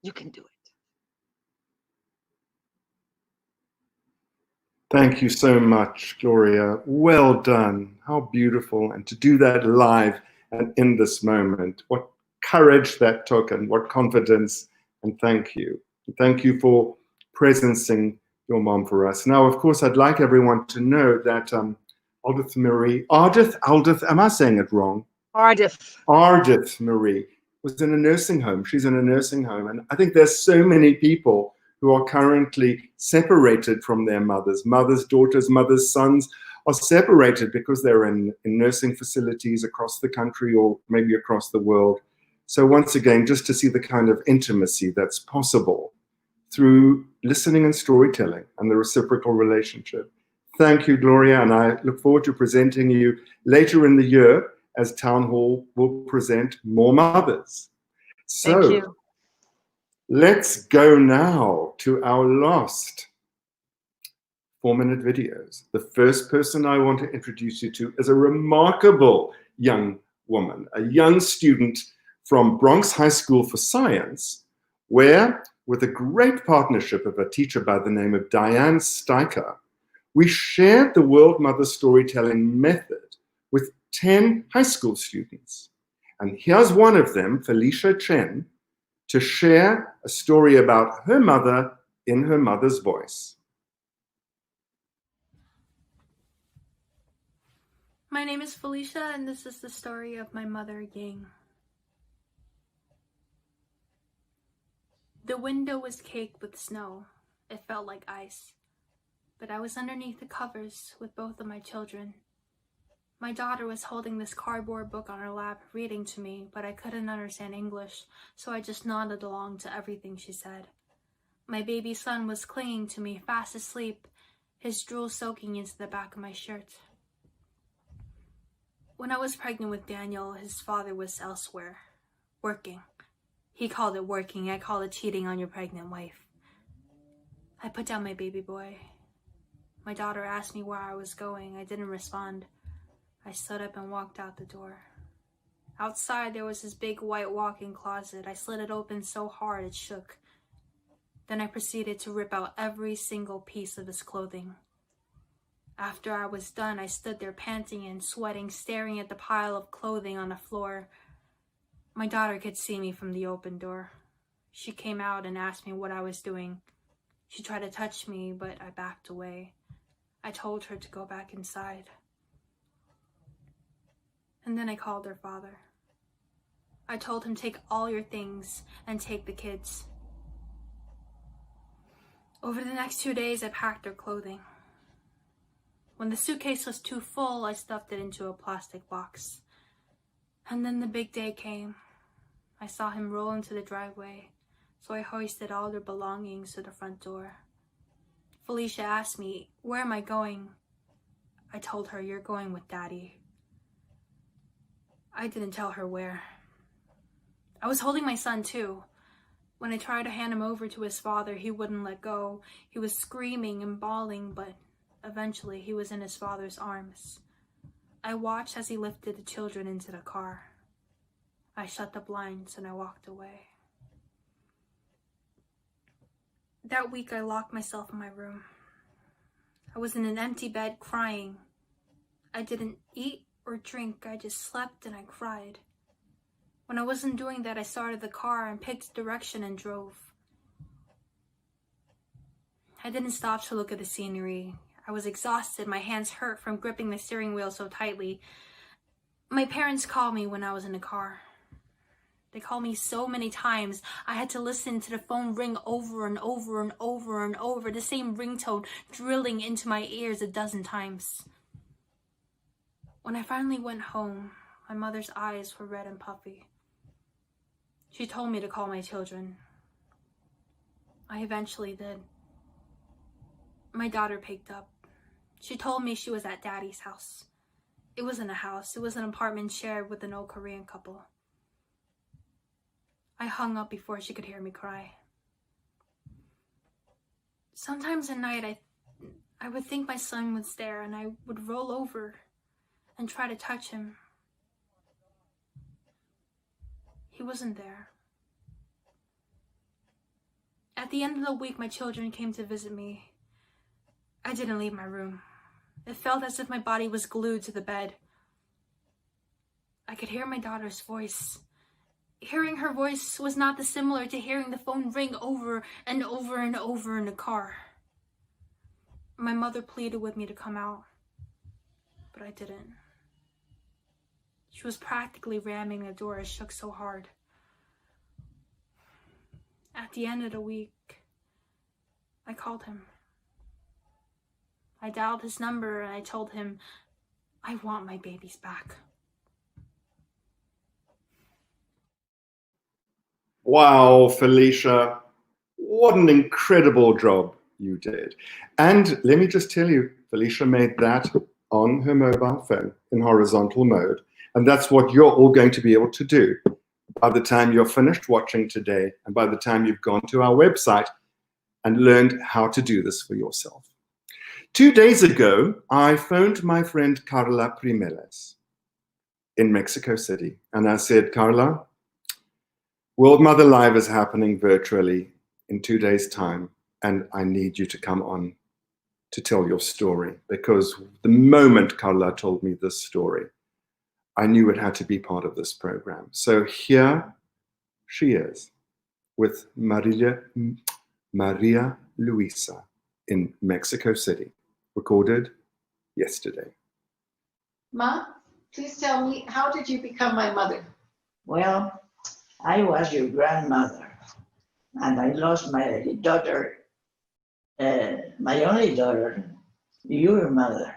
You can do it. Thank you so much, Gloria. Well done. How beautiful. And to do that live and in this moment. What courage that took, and what confidence. And thank you. Thank you for presencing your mom for us. Now, of course, I'd like everyone to know that Ardith Marie, Ardith, am I saying it wrong? Ardith Marie was in a nursing home. She's in a nursing home. And I think there's so many people who are currently separated from their mothers. Mothers, daughters, mothers, sons are separated because they're in nursing facilities across the country or maybe across the world. So once again, just to see the kind of intimacy that's possible through listening and storytelling and the reciprocal relationship. Thank you, Gloria, and I look forward to presenting you later in the year as Town Hall will present more mothers. So, thank you. Let's go now to our last 4-minute videos. The first person I want to introduce you to is a remarkable young woman, a young student from Bronx High School for Science, where, with a great partnership of a teacher by the name of Diane Steiker, we shared the World Mother Storytelling method with 10 high school students. And here's one of them, Felicia Chen, to share a story about her mother in her mother's voice. My name is Felicia, and this is the story of my mother, Ying. The window was caked with snow. It felt like ice. But I was underneath the covers with both of my children. My daughter was holding this cardboard book on her lap, reading to me, but I couldn't understand English, so I just nodded along to everything she said. My baby son was clinging to me, fast asleep, his drool soaking into the back of my shirt. When I was pregnant with Daniel, his father was elsewhere, working. He called it working, I call it cheating on your pregnant wife. I put down my baby boy. My daughter asked me where I was going. I didn't respond. I stood up and walked out the door. Outside, there was this big white walk-in closet. I slid it open so hard it shook. Then I proceeded to rip out every single piece of his clothing. After I was done, I stood there panting and sweating, staring at the pile of clothing on the floor. My daughter could see me from the open door. She came out and asked me what I was doing. She tried to touch me, but I backed away. I told her to go back inside. And then I called her father. I told him, take all your things and take the kids. Over the next 2 days, I packed their clothing. When the suitcase was too full, I stuffed it into a plastic box. And then the big day came. I saw him roll into the driveway, so I hoisted all their belongings to the front door. Felicia asked me, where am I going? I told her, you're going with Daddy. I didn't tell her where. I was holding my son too. When I tried to hand him over to his father, he wouldn't let go. He was screaming and bawling, but eventually he was in his father's arms. I watched as he lifted the children into the car. I shut the blinds and I walked away. That week I locked myself in my room. I was in an empty bed crying. I didn't eat or drink, I just slept and I cried. When I wasn't doing that, I started the car and picked direction and drove. I didn't stop to look at the scenery. I was exhausted, my hands hurt from gripping the steering wheel so tightly. My parents called me when I was in the car. They called me so many times, I had to listen to the phone ring over and over and over and over, the same ringtone drilling into my ears a dozen times. When I finally went home, my mother's eyes were red and puffy. She told me to call my children. I eventually did. My daughter picked up. She told me she was at Daddy's house. It wasn't a house, it was an apartment shared with an old Korean couple. I hung up before she could hear me cry. Sometimes at night, I would think my son was there and I would roll over and try to touch him. He wasn't there. At the end of the week, my children came to visit me. I didn't leave my room. It felt as if my body was glued to the bed. I could hear my daughter's voice. Hearing her voice was not dissimilar to hearing the phone ring over and over and over in the car. My mother pleaded with me to come out, but I didn't. She was practically ramming the door. It shook so hard. At the end of the week, I called him. I dialed his number and I told him, I want my babies back. Wow, Felicia, what an incredible job you did. And let me just tell you, Felicia made that on her mobile phone in horizontal mode. And that's what you're all going to be able to do by the time you're finished watching today and by the time you've gone to our website and learned how to do this for yourself. 2 days ago, I phoned my friend Carla Primeles in Mexico City. And I said, Carla, World Mother Live is happening virtually in 2 days' time. And I need you to come on to tell your story. Because the moment Carla told me this story, I knew it had to be part of this program. So here she is with Maria Luisa in Mexico City, recorded yesterday. Ma, please tell me, how did you become my mother? Well, I was your grandmother, and I lost my daughter, my only daughter, your mother.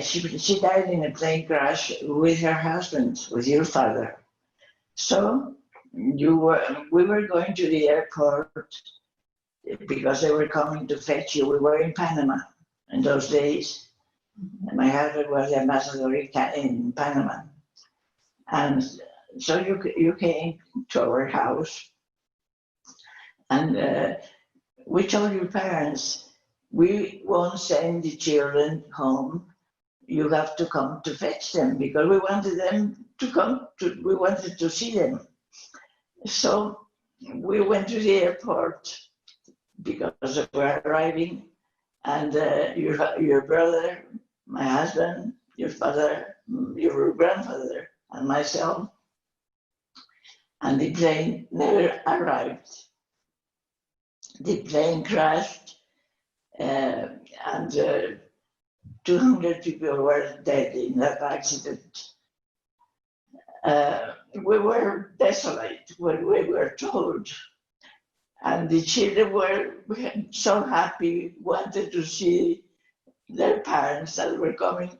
She died in a plane crash with her husband, with your father. So we were going to the airport because they were coming to fetch you. We were in Panama in those days. And my husband was the ambassador in Panama. And so you came to our house, and we told your parents, we won't send the children home. You have to come to fetch them, because we wanted them to come to, we wanted to see them. So we went to the airport because we were arriving, and your brother, my husband, your father, your grandfather, and myself, and the plane never arrived. The plane crashed, and 200 people were dead in that accident. We were desolate when we were told, and the children were so happy, wanted to see their parents that were coming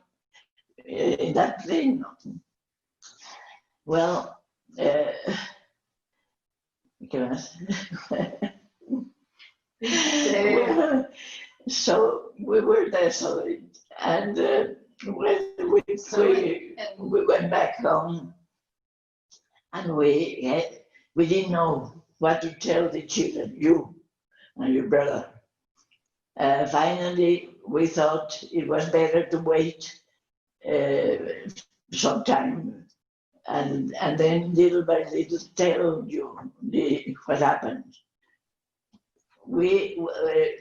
in that plane. Well, so we were desolate, and when we went back home, and we didn't know what to tell the children, you and your brother. Finally, we thought it was better to wait some time, and then little by little tell you what happened. We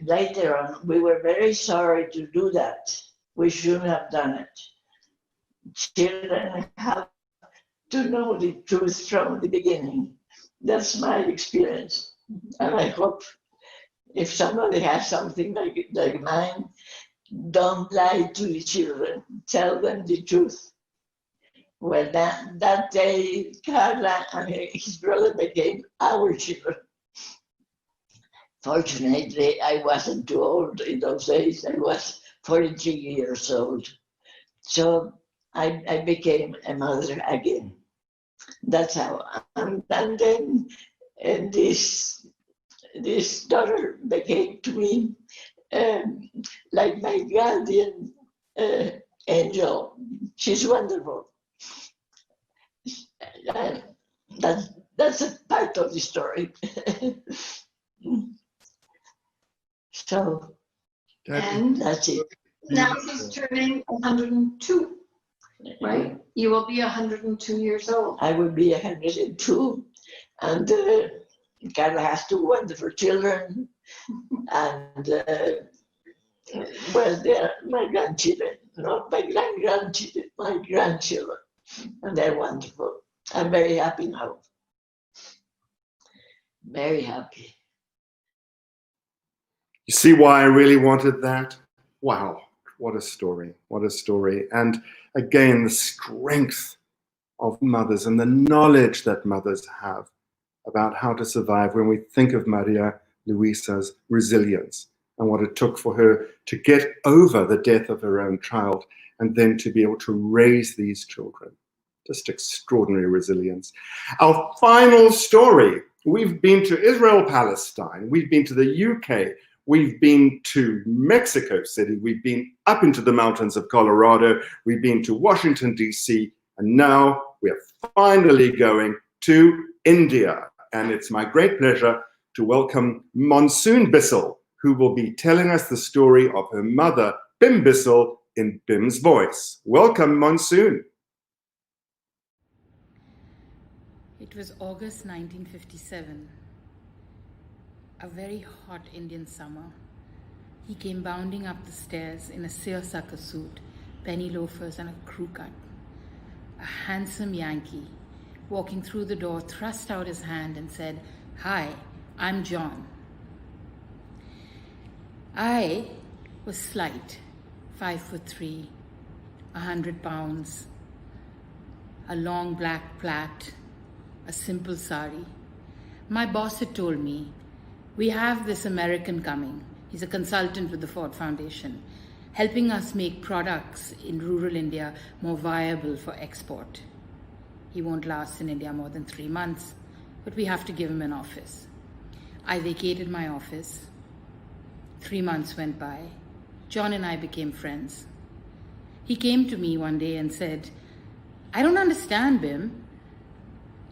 later on, we were very sorry to do that. We shouldn't have done it. Children have to know the truth from the beginning. That's my experience. And I hope if somebody has something like mine, don't lie to the children. Tell them the truth. Well, that day, Carla and his brother became our children. Fortunately, I wasn't too old in those days. I was 43 years old. So I became a mother again. That's how. And then this daughter became to me like my guardian angel. She's wonderful. That's a part of the story. So, and that's it. Now she's turning 102, right? You will be 102 years old. I will be 102, and Carla has two wonderful children, and well, they're my grandchildren, not my grandchildren, my grandchildren, and they're wonderful. I'm very happy now. Very happy. You see why I really wanted that? Wow, what a story, what a story. And again, the strength of mothers and the knowledge that mothers have about how to survive when we think of Maria Luisa's resilience and what it took for her to get over the death of her own child and then to be able to raise these children. Just extraordinary resilience. Our final story, we've been to Israel, Palestine, we've been to the UK, we've been to Mexico City, we've been up into the mountains of Colorado, we've been to Washington, DC, and now we're finally going to India. And it's my great pleasure to welcome Monsoon Bissell, who will be telling us the story of her mother, Bim Bissell, in Bim's voice. Welcome, Monsoon. It was August 1957. A very hot Indian summer. He came bounding up the stairs in a seersucker suit, penny loafers and a crew cut. A handsome Yankee, walking through the door, thrust out his hand and said, "Hi, I'm John." I was slight, 5'3", 100 pounds, a long black plait, a simple sari. My boss had told me, "We have this American coming. He's a consultant with the Ford Foundation, helping us make products in rural India more viable for export. He won't last in India more than 3 months, but we have to give him an office." I vacated my office. 3 months went by. John and I became friends. He came to me one day and said, "I don't understand, Bim.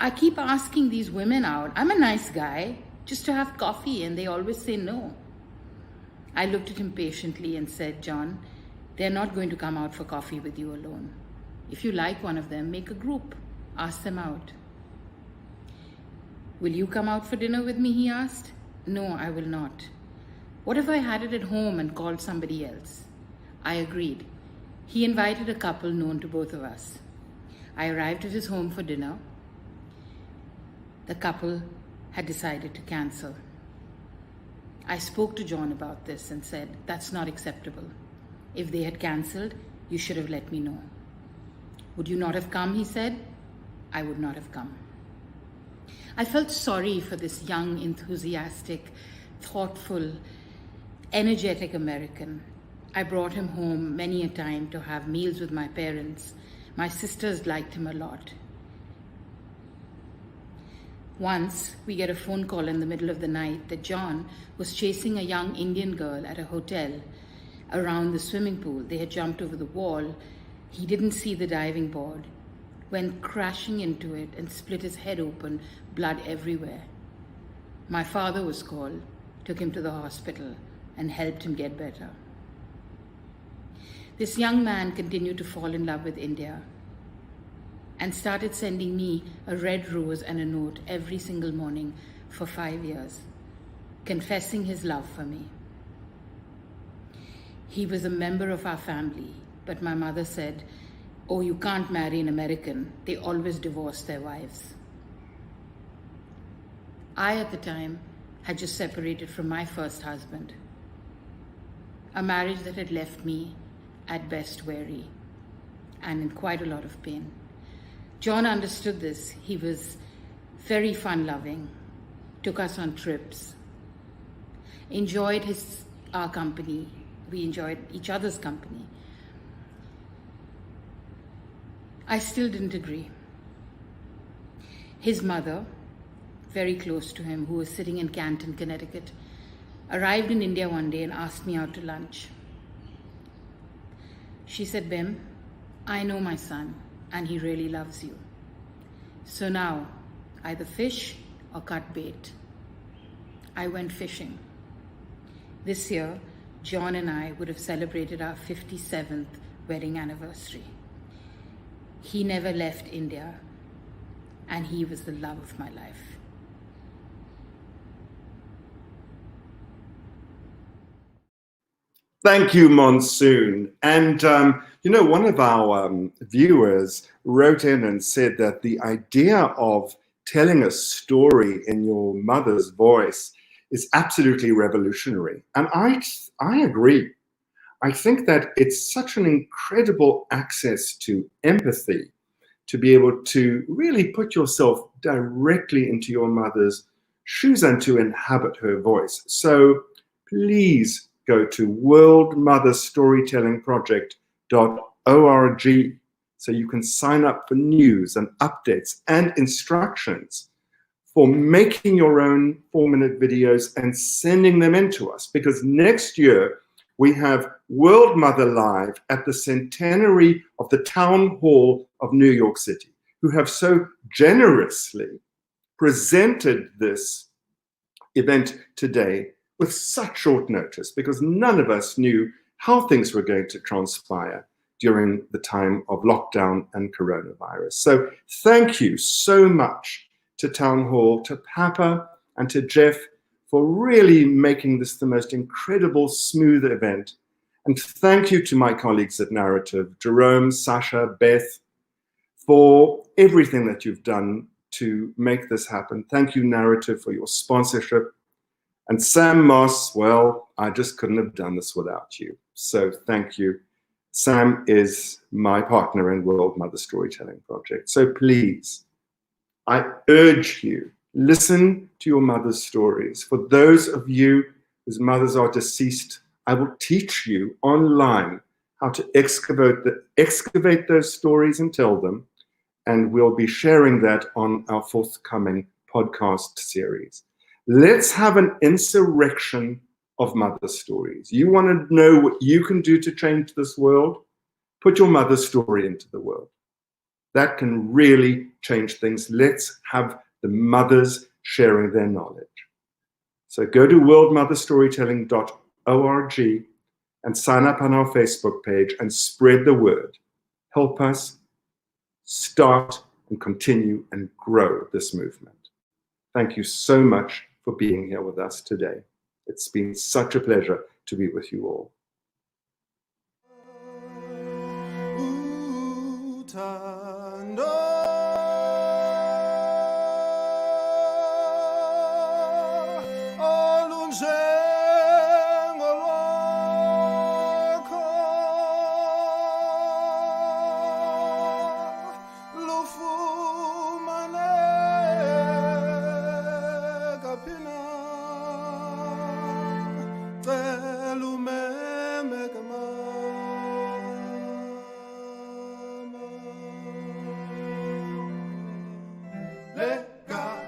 I keep asking these women out. I'm a nice guy, just to have coffee, and they always say no." I looked at him patiently and said, "John, they're not going to come out for coffee with you alone. If you like one of them, make a group. Ask them out. Will you come out for dinner with me, he asked. No, I will not. What if I had it at home and called somebody else? I agreed. He invited a couple known to both of us. I arrived at his home for dinner. The couple had decided to cancel. I spoke to John about this and said, that's not acceptable. If they had cancelled, you should have let me know. Would you not have come, he said. I would not have come. I felt sorry for this young, enthusiastic, thoughtful, energetic American. I brought him home many a time to have meals with my parents. My sisters liked him a lot. Once, we get a phone call in the middle of the night that John was chasing a young Indian girl at a hotel around the swimming pool. They had jumped over the wall. He didn't see the diving board, went crashing into it and split his head open, blood everywhere. My father was called, took him to the hospital, and helped him get better. This young man continued to fall in love with India and started sending me a red rose and a note every single morning for 5 years, confessing his love for me. He was a member of our family, but my mother said, oh, you can't marry an American. They always divorce their wives. I, at the time, had just separated from my first husband, a marriage that had left me at best weary and in quite a lot of pain. John understood this. He was very fun-loving, took us on trips, enjoyed our company. We enjoyed each other's company. I still didn't agree. His mother, very close to him, who was sitting in Canton, Connecticut, arrived in India one day and asked me out to lunch. She said, Bim, I know my son and he really loves you. So now, either fish or cut bait. I went fishing. This year, John and I would have celebrated our 57th wedding anniversary. He never left India, and he was the love of my life. Thank you, Monsoon. And, one of our viewers wrote in and said that the idea of telling a story in your mother's voice is absolutely revolutionary. And I agree. I think that it's such an incredible access to empathy to be able to really put yourself directly into your mother's shoes and to inhabit her voice. So please go to worldmotherstorytellingproject.org so you can sign up for news and updates and instructions for making your own 4-minute videos and sending them in to us. Because next year, we have World Mother Live at the centenary of the Town Hall of New York City, who have so generously presented this event today with such short notice, because none of us knew how things were going to transpire during the time of lockdown and coronavirus. So thank you so much to Town Hall, to Papa, and to Jeff for really making this the most incredible, smooth event. And thank you to my colleagues at Narativ, Jerome, Sasha, Beth, for everything that you've done to make this happen. Thank you, Narativ, for your sponsorship. And Sam Moss, well, I just couldn't have done this without you. So thank you. Sam is my partner in World Mother Storytelling Project. So please, I urge you, listen to your mother's stories. For those of you whose mothers are deceased, I will teach you online how to excavate those stories and tell them. And we'll be sharing that on our forthcoming podcast series. Let's have an insurrection of mother stories. You want to know what you can do to change this world? Put your mother's story into the world. That can really change things. Let's have the mothers sharing their knowledge. So go to worldmotherstorytelling.org and sign up on our Facebook page and spread the word. Help us start and continue and grow this movement. Thank you so much for being here with us today. It's been such a pleasure to be with you all. Let God